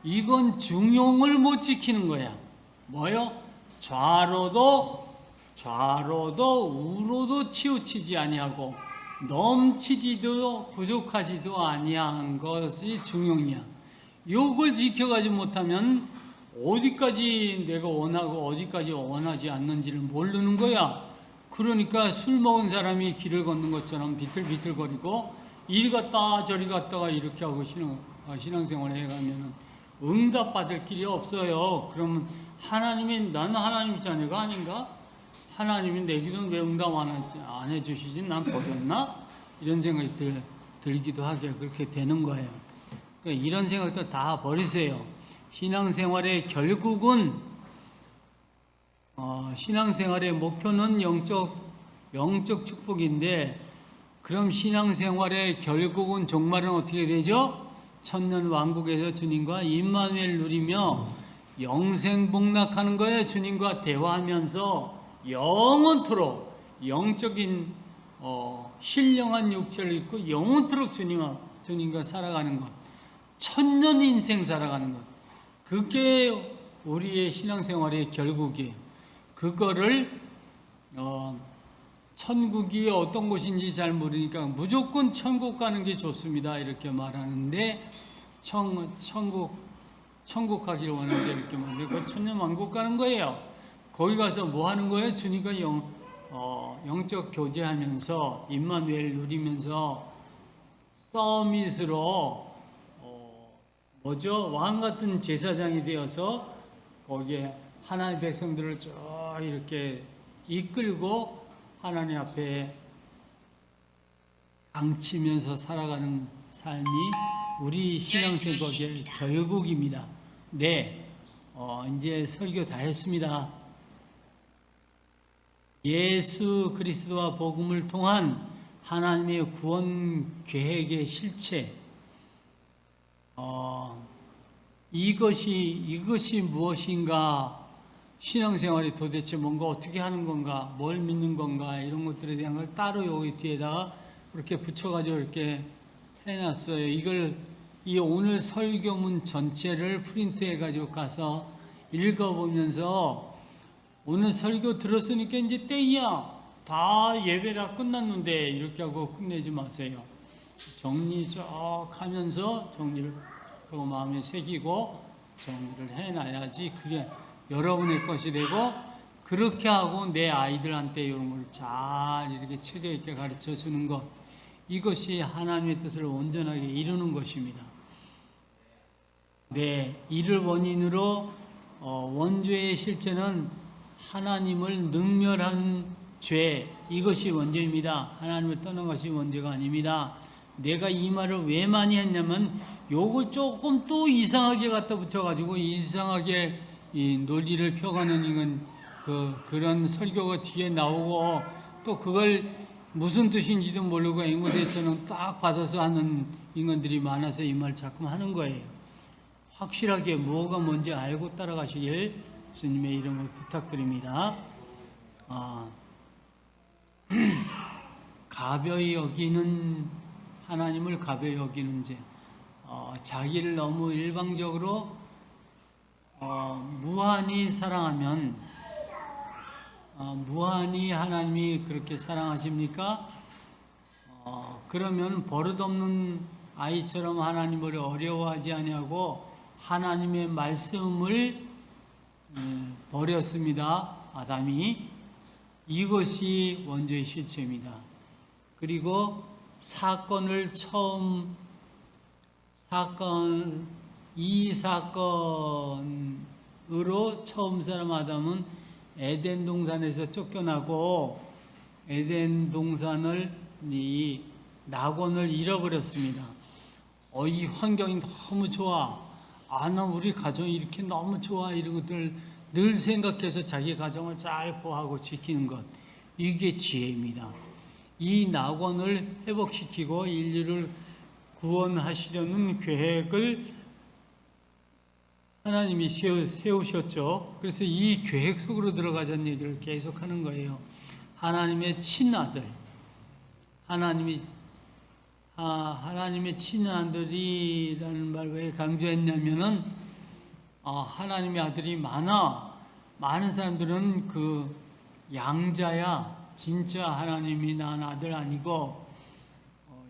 이건 중용을 못 지키는 거야. 뭐요? 좌로도 우로도 치우치지 아니하고 넘치지도 부족하지도 아니한 것이 중용이야. 요걸 지켜가지 못하면 어디까지 내가 원하고 어디까지 원하지 않는지를 모르는 거야. 그러니까 술 먹은 사람이 길을 걷는 것처럼 비틀비틀거리고 이리 갔다 저리 갔다가 이렇게 하고 신앙생활 해가면 응답받을 길이 없어요. 그러면 나는 하나님 자녀가 아닌가? 하나님이 내 기도는 왜 응답 안 해주시지? 난 버렸나? 이런 생각이 들기도 하게 그렇게 되는 거예요. 그러니까 이런 생각도 다 버리세요. 신앙생활의 결국은 신앙생활의 목표는 영적 축복인데, 그럼 신앙생활의 결국은 종말은 어떻게 되죠? 천년왕국에서 주님과 임마누엘 누리며 영생복락하는 거예요. 주님과 대화하면서 영원토록 영적인 신령한 육체를 입고 영원토록 주님과 살아가는 것, 천년 인생 살아가는 것, 그게 우리의 신앙생활의 결국이에요. 그거를 천국이 어떤 곳인지 잘 모르니까 무조건 천국 가는 게 좋습니다, 이렇게 말하는데 천국 가기를 원하는데 이렇게 말하는데 그 천년왕국 가는 거예요. 거기 가서 뭐 하는 거예요? 주님과 영적 교제하면서 임마누엘 누리면서 서밋으로 왕 같은 제사장이 되어서 거기에 하나님의 백성들을 쭉 이렇게 이끌고 하나님 앞에 양치면서 살아가는 삶이 우리 신앙생활의 결국입니다. 네, 이제 설교 다 했습니다. 예수 그리스도와 복음을 통한 하나님의 구원 계획의 실체, 이것이 무엇인가, 신앙생활이 도대체 뭔가 어떻게 하는 건가, 뭘 믿는 건가, 이런 것들에 대한 걸 따로 여기 뒤에다가 이렇게 붙여가지고 이렇게 해놨어요. 이 오늘 설교문 전체를 프린트해가지고 가서 읽어보면서 오늘 설교 들었으니까 이제 땡이야. 다 예배가 끝났는데 이렇게 하고 끝내지 마세요. 정리 쭉 하면서 정리를 하고 마음에 새기고 정리를 해놔야지 그게 여러분의 것이 되고, 그렇게 하고 내 아이들한테 이런 걸 잘 이렇게 체계 있게 가르쳐 주는 것, 이것이 하나님의 뜻을 온전하게 이루는 것입니다. 네, 이를 원인으로 원죄의 실체는 하나님을 능멸한 죄, 이것이 원죄입니다. 하나님을 떠난 것이 원죄가 아닙니다. 내가 이 말을 왜 많이 했냐면 요걸 조금 또 이상하게 갖다 붙여가지고 이상하게 이 논리를 펴가는 그런 설교가 뒤에 나오고, 또 그걸 무슨 뜻인지도 모르고 앵무새처럼 딱 받아서 하는 인간들이 많아서 이 말 자꾸 하는 거예요. 확실하게 뭐가 뭔지 알고 따라가시길 주님의 이름으로 부탁드립니다. 가벼이 여기는, 하나님을 가벼이 여기는 죄, 자기를 너무 일방적으로 무한히 사랑하면, 무한히 하나님이 그렇게 사랑하십니까? 그러면 버릇없는 아이처럼 하나님을 어려워하지 아니하고 하나님의 말씀을 버렸습니다. 아담이. 이것이 원죄의 실체입니다. 그리고 이 사건으로 처음 사람 아담은 에덴 동산에서 쫓겨나고 에덴 동산을, 이 낙원을 잃어버렸습니다. 이 환경이 너무 좋아. 나 우리 가정이 이렇게 너무 좋아. 이런 것들을 늘 생각해서 자기 가정을 잘 보호하고 지키는 것. 이게 지혜입니다. 이 낙원을 회복시키고 인류를 구원하시려는 계획을 하나님이 세우셨죠. 그래서 이 계획 속으로 들어가자는 얘기를 계속 하는 거예요. 하나님의 친아들, 하나님의 친아들이라는 말 왜 강조했냐면은, 하나님의 아들이 많은 사람들은 그 양자야. 진짜 하나님이 낳은 아들 아니고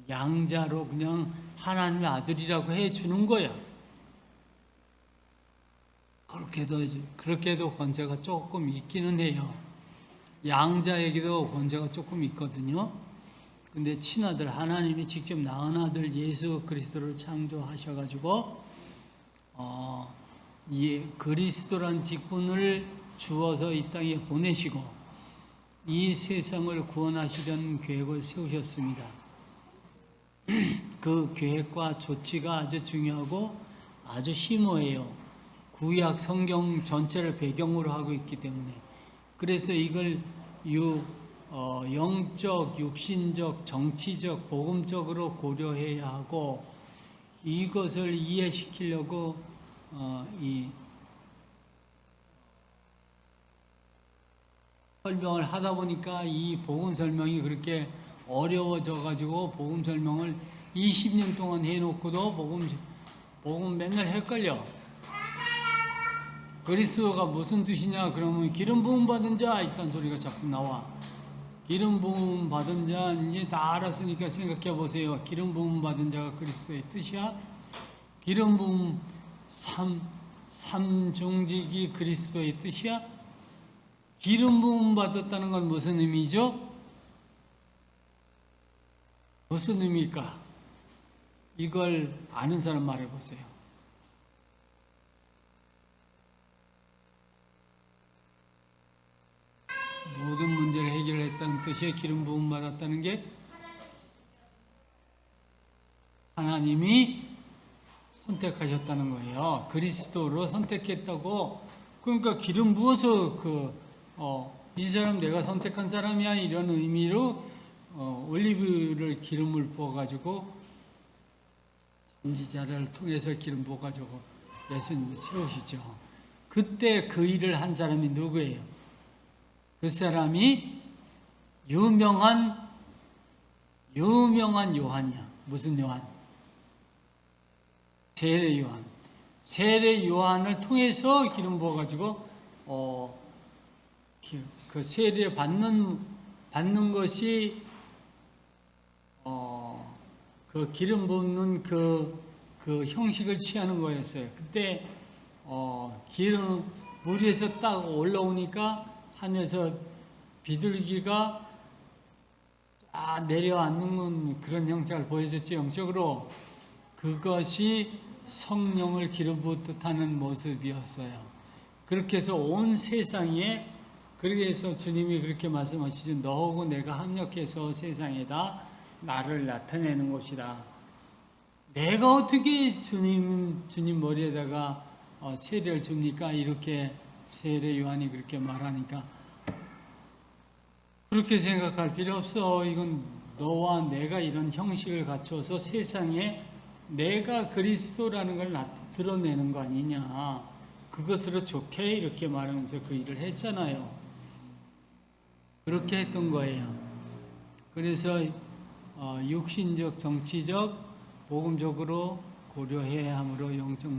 양자로 그냥 하나님의 아들이라고 해주는 거야. 그렇게도 권세가 조금 있기는 해요. 양자에게도 권세가 조금 있거든요. 근데 친아들, 하나님이 직접 낳은 아들 예수 그리스도를 창조하셔가지고 그리스도란 직분을 주어서 이 땅에 보내시고 이 세상을 구원하시려는 계획을 세우셨습니다. 그 계획과 조치가 아주 중요하고 아주 심오해요. 구약 성경 전체를 배경으로 하고 있기 때문에. 그래서 이걸 영적, 육신적, 정치적, 복음적으로 고려해야 하고, 이것을 이해시키려고 설명을 하다 보니까 이 복음 설명이 그렇게 어려워져 가지고 복음 설명을 20년 동안 해놓고도 복음 맨날 헷갈려. 그리스도가 무슨 뜻이냐 그러면 기름 부음 받은 자 있다는 소리가 자꾸 나와. 기름 부음 받은 자 이제 다 알았으니까 생각해 보세요. 기름 부음 받은 자가 그리스도의 뜻이야? 기름 부음 삼중직이 그리스도의 뜻이야? 기름 부음 받았다는 건 무슨 의미죠? 무슨 의미일까? 이걸 아는 사람 말해보세요. 모든 문제를 해결했다는 뜻이에요. 기름 부음 받았다는 게 하나님이 선택하셨다는 거예요. 그리스도로 선택했다고. 그러니까 기름 부어서 이 사람 내가 선택한 사람이야 이런 의미로 올리브를 기름을 부어가지고 선지자를 통해서 기름 부어가지고 예수님을 채우시죠. 그때 그 일을 한 사람이 누구예요? 그 사람이 유명한 요한이야. 무슨 요한? 세례 요한. 세례 요한을 통해서 기름 부어가지고 그 세례 받는 것이 그 기름 붓는 그 형식을 취하는 거였어요. 그때 기름 물 위에서 딱 올라오니까 하늘에서 비둘기가 내려앉는 그런 형상을 보여줬죠. 영적으로 그것이 성령을 기름 붓듯하는 모습이었어요. 그렇게 해서 온 세상에, 그렇게 해서 주님이 그렇게 말씀하시죠. 너하고 내가 합력해서 세상에다 나를 나타내는 것이다. 내가 어떻게 주님 머리에다가 세례를 줍니까? 이렇게 세례 요한이 그렇게 말하니까 그렇게 생각할 필요 없어. 이건 너와 내가 이런 형식을 갖춰서 세상에 내가 그리스도라는 걸 드러내는 거 아니냐. 그것으로 좋게 이렇게 말하면서 그 일을 했잖아요. 그렇게 했던 거예요. 그래서 육신적, 정치적, 복음적으로 고려해야 함으로 영적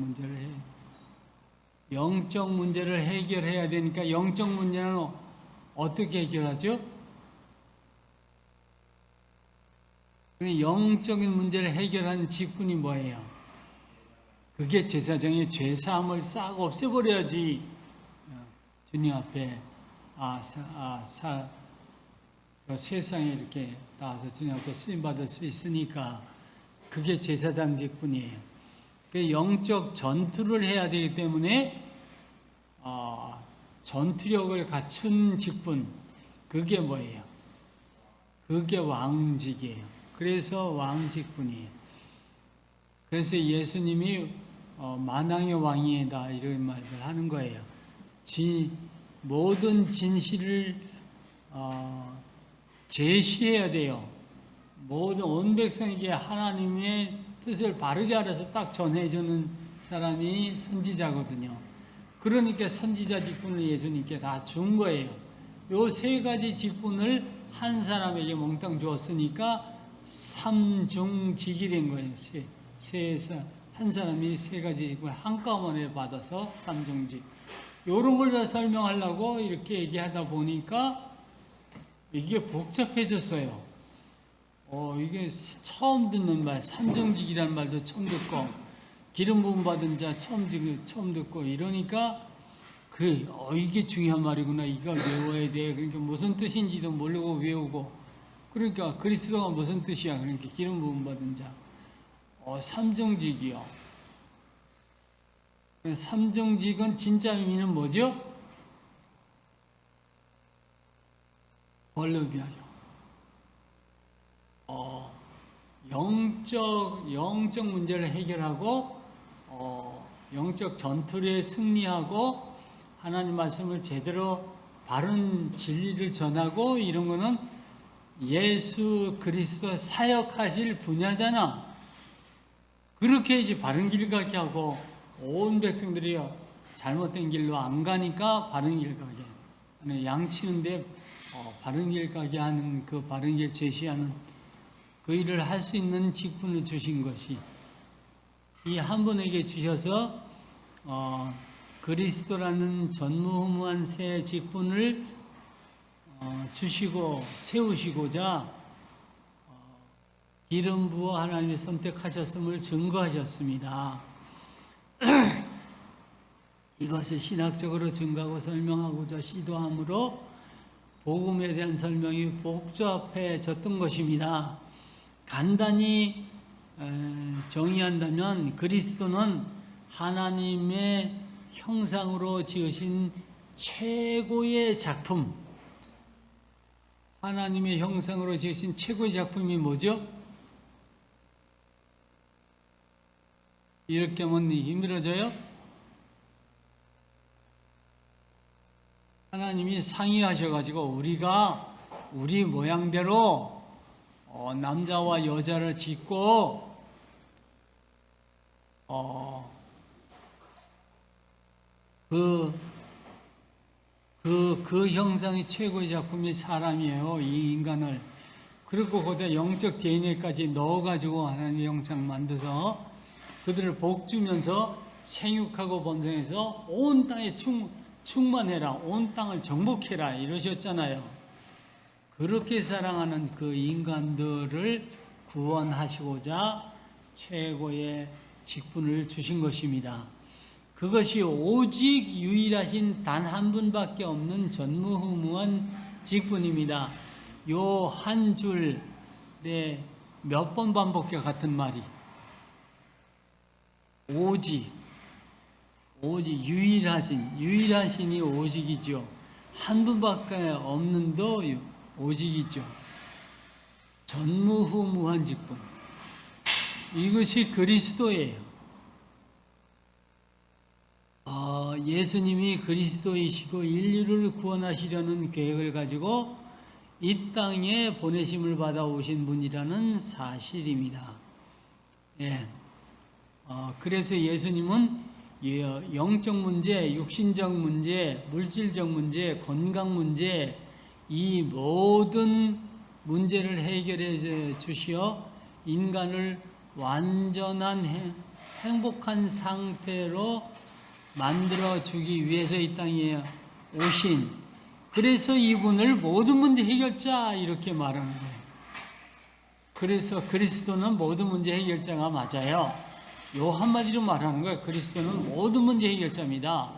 문제를 해결해야 되니까 영적 문제는 어떻게 해결하죠? 영적인 문제를 해결하는 직분이 뭐예요? 그게 제사장의 죄사함을 싹 없애버려야지 주님 앞에 세상에 이렇게 나와서 주님 앞에 쓰임받을 수 있으니까 그게 제사장 직분이에요. 영적 전투를 해야 되기 때문에 전투력을 갖춘 직분, 그게 뭐예요? 그게 왕직이에요. 그래서 왕직분이에요. 그래서 예수님이 만왕의 왕이다 이런 말을 하는 거예요. 모든 진실을 제시해야 돼요. 모든 온 백성에게 하나님의 뜻을 바르게 알아서 딱 전해주는 사람이 선지자거든요. 그러니까 선지자 직분을 예수님께 다 준 거예요. 요 세 가지 직분을 한 사람에게 몽땅 주었으니까 삼중직이 된 거예요. 한 사람이 세 가지 직분을 한꺼번에 받아서 삼중직. 요런 걸 다 설명하려고 이렇게 얘기하다 보니까 이게 복잡해졌어요. 이게 처음 듣는 말, 삼중직이라는 말도 처음 듣고, 기름 부음 받은 자 처음 듣고 이러니까 이게 중요한 말이구나. 이걸 외워야 돼. 그러니까 무슨 뜻인지도 모르고 외우고. 그러니까 그리스도가 무슨 뜻이야. 그러니까 기름 부음 받은 자. 삼중직이요. 삼중직은 진짜 의미는 뭐죠? 벌르비아죠. 영적 문제를 해결하고 영적 전투에 승리하고 하나님 말씀을 제대로 바른 진리를 전하고 이런 거는 예수 그리스도 사역하실 분야잖아. 그렇게 이제 바른 길 가게 하고 온 백성들이 잘못된 길로 안 가니까 바른 길 가게, 양치는데 바른 길 가게 하는 그 바른 길 제시하는 그 일을 할 수 있는 직분을 주신 것이 이 한 분에게 주셔서 그리스도라는 전무후무한 새 직분을 주시고 세우시고자 기름 부어 하나님이 선택하셨음을 증거하셨습니다. 이것을 신학적으로 증거하고 설명하고자 시도함으로 복음에 대한 설명이 복잡해졌던 것입니다. 간단히 정의한다면 그리스도는 하나님의 형상으로 지으신 최고의 작품, 하나님의 형상으로 지으신 최고의 작품이 뭐죠? 이렇게 하면 힘들어져요? 하나님이 상의하셔가지고 우리가 우리 모양대로 남자와 여자를 짓고 그 형상이 최고의 작품이 사람이에요. 이 인간을. 그리고 거기에 영적 DNA까지 넣어가지고 하나님의 형상 만들어서 그들을 복주면서 생육하고 번성해서 온 땅에 충만해라, 온 땅을 정복해라 이러셨잖아요. 그렇게 사랑하는 그 인간들을 구원하시고자 최고의 직분을 주신 것입니다. 그것이 오직 유일하신 단 한 분밖에 없는 전무후무한 직분입니다. 요 한 줄에 몇 번 반복해 같은 말이 오직 유일하신이 오직이죠. 한 분밖에 없는도 오직이죠. 전무후무한 직분. 이것이 그리스도예요. 예수님이 그리스도이시고 인류를 구원하시려는 계획을 가지고 이 땅에 보내심을 받아 오신 분이라는 사실입니다. 예. 그래서 예수님은 영적 문제, 육신적 문제, 물질적 문제, 건강 문제, 이 모든 문제를 해결해 주시어 인간을 완전한 행복한 상태로 만들어 주기 위해서 이 땅에 오신, 그래서 이분을 모든 문제 해결자 이렇게 말하는 거예요. 그래서 그리스도는 모든 문제 해결자가 맞아요. 요 한마디로 말하는 거예요. 그리스도는 모든 문제 해결자입니다.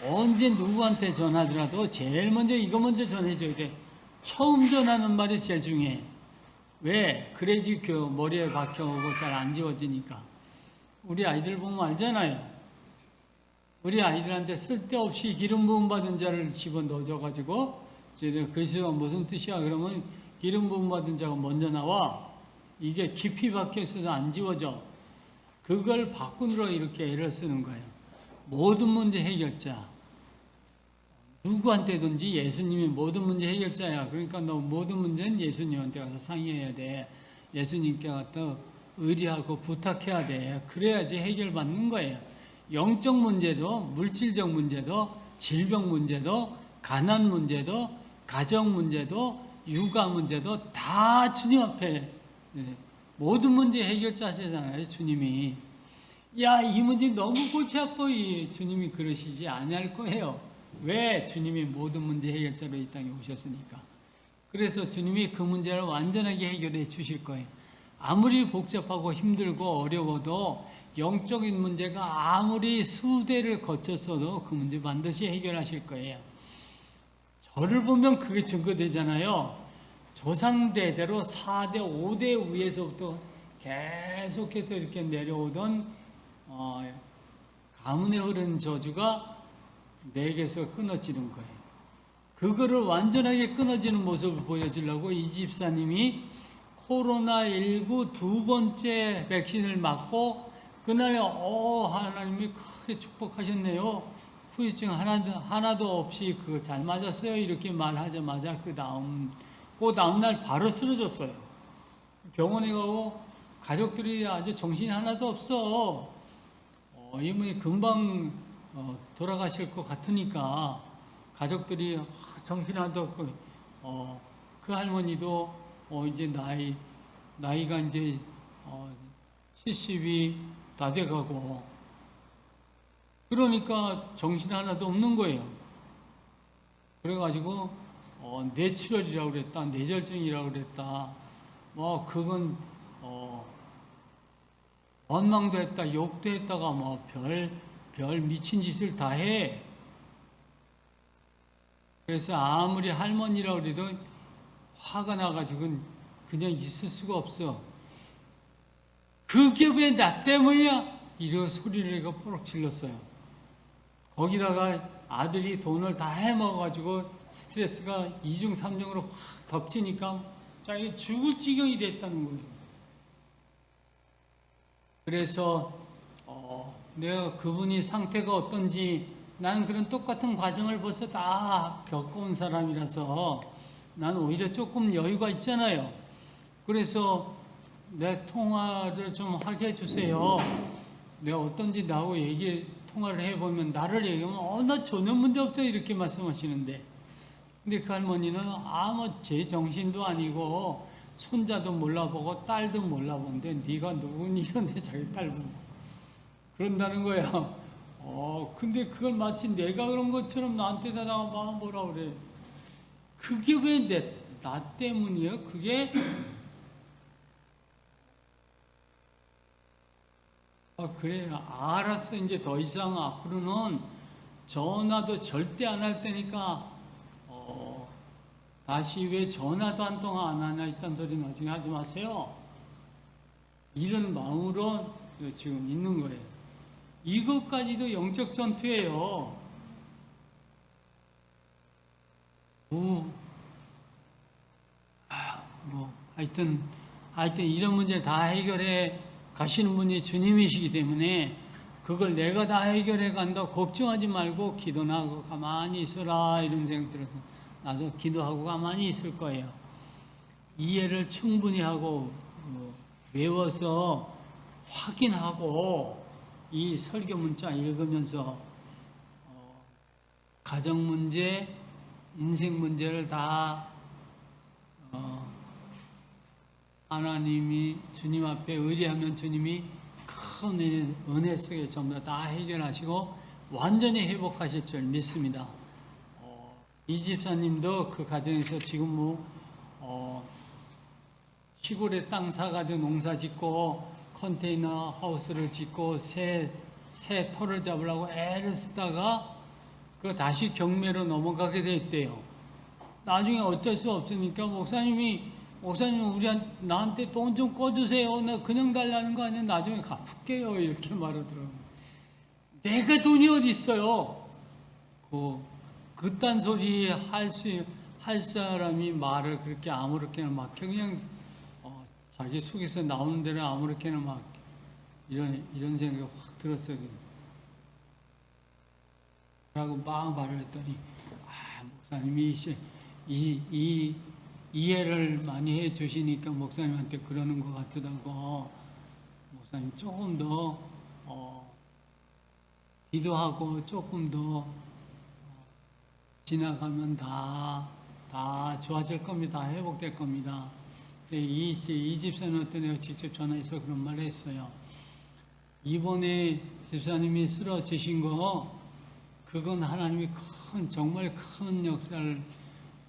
언제 누구한테 전하더라도 제일 먼저 이거 먼저 전해줘야 돼. 처음 전하는 말이 제일 중요해. 왜? 그래야지 그 머리에 박혀오고 잘 안 지워지니까. 우리 아이들 보면 알잖아요. 우리 아이들한테 쓸데없이 기름 부음 받은 자를 집어 넣어줘가지고 그리스도가 무슨 뜻이야? 그러면 기름 부음 받은 자가 먼저 나와. 이게 깊이 박혀 있어서 안 지워져. 그걸 바꾸느라 이렇게 애를 쓰는 거예요. 모든 문제 해결자. 누구한테든지 예수님이 모든 문제 해결자야. 그러니까 너 모든 문제는 예수님한테 가서 상의해야 돼. 예수님께 가서 의뢰하고 부탁해야 돼. 그래야지 해결받는 거예요. 영적 문제도, 물질적 문제도, 질병 문제도, 가난 문제도, 가정 문제도, 육아 문제도 다 주님 앞에 모든 문제 해결자 하시잖아요. 주님이. 야, 이 문제 너무 골치 아파. 주님이 그러시지 않을 거예요. 왜? 주님이 모든 문제 해결자로 이 땅에 오셨으니까. 그래서 주님이 그 문제를 완전하게 해결해 주실 거예요. 아무리 복잡하고 힘들고 어려워도 영적인 문제가 아무리 수대를 거쳤어도 그 문제 반드시 해결하실 거예요. 저를 보면 그게 증거되잖아요. 조상대대로 4대, 5대 위에서부터 계속해서 이렇게 내려오던 가문에 흐른 저주가 내게서 끊어지는 거예요. 그거를 완전하게 끊어지는 모습을 보여주려고 이 집사님이 코로나19 두 번째 백신을 맞고 그날에 하나님이 크게 축복하셨네요. 후유증 하나도 없이 그거 잘 맞았어요. 이렇게 말하자마자 그 다음날 바로 쓰러졌어요. 병원에 가고 가족들이 아주 정신이 하나도 없어. 이분이 금방 돌아가실 것 같으니까 가족들이 정신 하나도 없고 그 할머니도 이제 나이가 이제 70이 다 돼가고 그러니까 정신 하나도 없는 거예요. 그래가지고 뇌출혈이라고 그랬다, 뇌졸중이라고 그랬다. 그건 원망도 했다, 욕도 했다가 별 미친 짓을 다 해. 그래서 아무리 할머니라고 그래도 화가 나가지고 그냥 있을 수가 없어. 그게 왜 나 때문이야? 이런 소리를 내가 뽀록 질렀어요. 거기다가 아들이 돈을 다 해먹어가지고 스트레스가 2중 3중으로 확 덮치니까 자기 죽을 지경이 됐다는 거예요. 그래서 내가 그분이 상태가 어떤지 나는 그런 똑같은 과정을 벌써 다 겪어온 사람이라서 나는 오히려 조금 여유가 있잖아요. 그래서 내 통화를 좀 하게 해주세요. 내가 어떤지 나하고 통화를 해보면 나를 얘기하면 나 전혀 문제 없다 이렇게 말씀하시는데, 근데 그 할머니는 아무 제 정신도 아니고 손자도 몰라보고 딸도 몰라보는데 네가 누구니 이런데 자기 딸 보고 그런다는 거야. 근데 그걸 마치 내가 그런 것처럼 나한테다 뭐라 그래. 그게 왜 나 때문이야? 그게 그래, 알았어. 이제 더 이상 앞으로는 전화도 절대 안 할 테니까 다시 왜 전화도 한동안 안 하냐 이딴 소리 나중에 하지 마세요. 이런 마음으로 지금 있는 거예요. 이것까지도 영적 전투예요. 하여튼 이런 문제를 다 해결해 가시는 분이 주님이시기 때문에 그걸 내가 다 해결해 간다 걱정하지 말고 기도나 하고 가만히 있어라 이런 생각 들어서 나도 기도하고 가만히 있을 거예요. 이해를 충분히 하고 외워서 확인하고 이 설교 문자 읽으면서 가정 문제, 인생 문제를 다 하나님이 주님 앞에 의뢰하면 주님이 큰 은혜 속에 전부 다 해결하시고 완전히 회복하실 줄 믿습니다. 이 집사님도 그 가정에서 지금 시골에 땅 사가지고 농사 짓고 컨테이너 하우스를 짓고 새 터를 잡으려고 애를 쓰다가 그 다시 경매로 넘어가게 됐대요. 나중에 어쩔 수 없으니까 목사님 나한테 돈 좀 꺼주세요. 나 그냥 달라는 거 아니야. 나중에 갚을게요. 이렇게 말하더라고요. 내가 돈이 어디 있어요. 그딴 소리 할 사람이 말을 그렇게 아무렇게나 막 그냥 자기 속에서 나오는 대로 아무렇게나 막 이런 생각이 확 들었어요. 라고 막 말을 했더니 목사님이 이 이해를 많이 해 주시니까 목사님한테 그러는 것 같더라고. 목사님 조금 더 기도하고 조금 더 지나가면 다 좋아질 겁니다. 다 회복될 겁니다. 이 집사님한테 내가 직접 전화해서 그런 말을 했어요. 이번에 집사님이 쓰러지신 거 그건 하나님이 정말 큰 역사를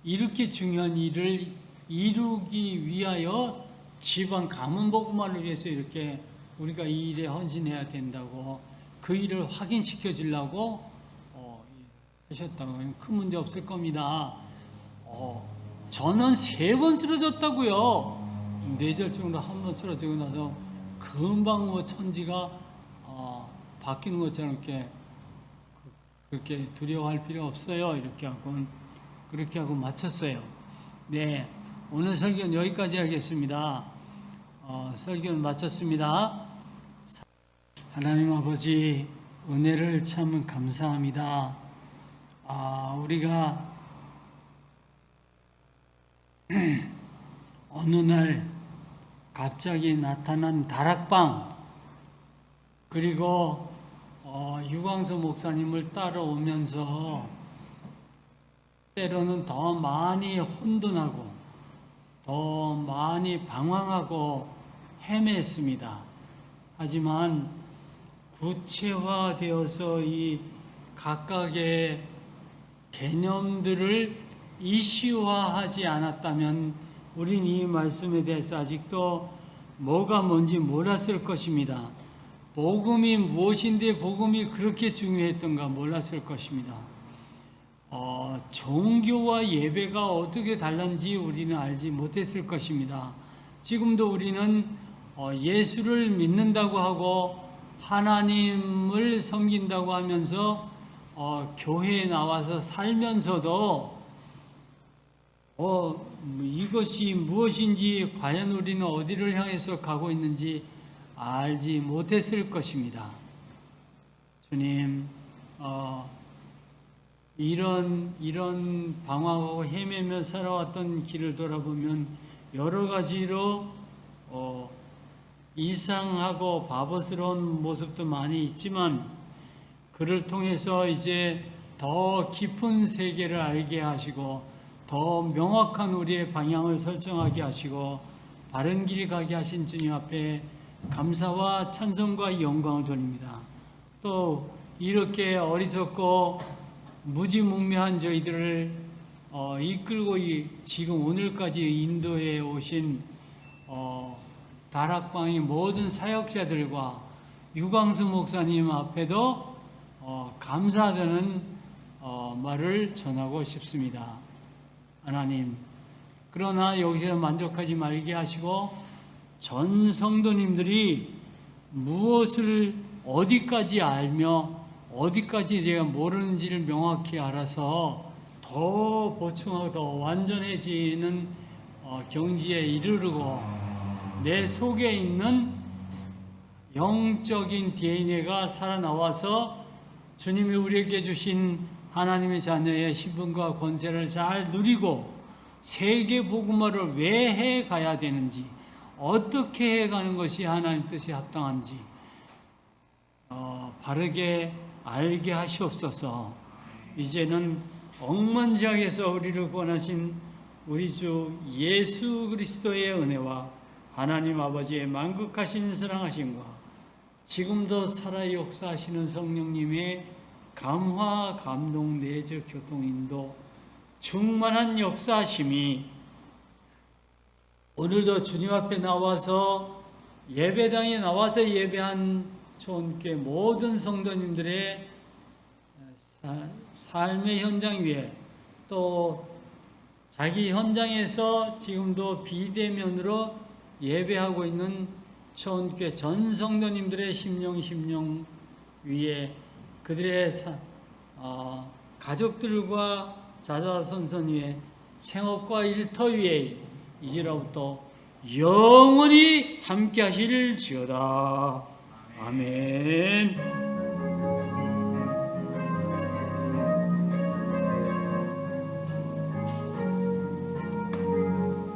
이렇게 중요한 일을 이루기 위하여 집안 가문 복음화를 위해서 이렇게 우리가 이 일에 헌신해야 된다고 그 일을 확인시켜 주려고 하셨다고. 큰 문제 없을 겁니다. 저는 3번 쓰러졌다고요. 뇌절증으로 한 번 쓰러지고 나서 금방 천지가 바뀌는 것처럼 그렇게 두려워할 필요 없어요. 그렇게 하고 마쳤어요. 네, 오늘 설교는 여기까지 하겠습니다. 설교는 마쳤습니다. 하나님 아버지 은혜를 참 감사합니다. 우리가 어느 날 갑자기 나타난 다락방 그리고 유광수 목사님을 따라오면서 때로는 더 많이 혼돈하고 더 많이 방황하고 헤맸습니다. 하지만 구체화되어서 이 각각의 개념들을 이슈화하지 않았다면 우린 이 말씀에 대해서 아직도 뭐가 뭔지 몰랐을 것입니다. 복음이 무엇인데 복음이 그렇게 중요했던가 몰랐을 것입니다. 종교와 예배가 어떻게 다른지 우리는 알지 못했을 것입니다. 지금도 우리는 예수를 믿는다고 하고 하나님을 섬긴다고 하면서 교회에 나와서 살면서도 이것이 무엇인지 과연 우리는 어디를 향해서 가고 있는지 알지 못했을 것입니다. 주님, 이런 방황하고 헤매며 살아왔던 길을 돌아보면 여러 가지로 이상하고 바보스러운 모습도 많이 있지만 그를 통해서 이제 더 깊은 세계를 알게 하시고 더 명확한 우리의 방향을 설정하게 하시고 바른 길 가게 하신 주님 앞에 감사와 찬송과 영광을 돌립니다. 또 이렇게 어리석고 무지몽매한 저희들을 이끌고 지금 오늘까지 인도해 오신 다락방의 모든 사역자들과 유광수 목사님 앞에도 감사하다는 말을 전하고 싶습니다. 하나님, 그러나 여기서 만족하지 말게 하시고 전 성도님들이 무엇을 어디까지 알며 어디까지 내가 모르는지를 명확히 알아서 더 보충하고 더 완전해지는 경지에 이르르고 내 속에 있는 영적인 DNA가 살아나와서 주님이 우리에게 주신 하나님의 자녀의 신분과 권세를 잘 누리고 세계 복음화를 왜 해가야 되는지, 어떻게 해가는 것이 하나님 뜻에 합당한지 바르게 알게 하시옵소서. 이제는 억만장에서 우리를 구원하신 우리 주 예수 그리스도의 은혜와 하나님 아버지의 만극하신 사랑하심과 지금도 살아 역사하시는 성령님의 감화, 감동, 내적, 교통, 인도, 충만한 역사하심이 오늘도 주님 앞에 나와서 예배당에 나와서 예배한 초원교회 모든 성도님들의 삶의 현장 위에 또 자기 현장에서 지금도 비대면으로 예배하고 있는 초원교회 전 성도님들의 심령 위에 그들의 가족들과 자자손손 위에 생업과 일터 위에 이제로부터 영원히 함께 하실지어다. 아멘.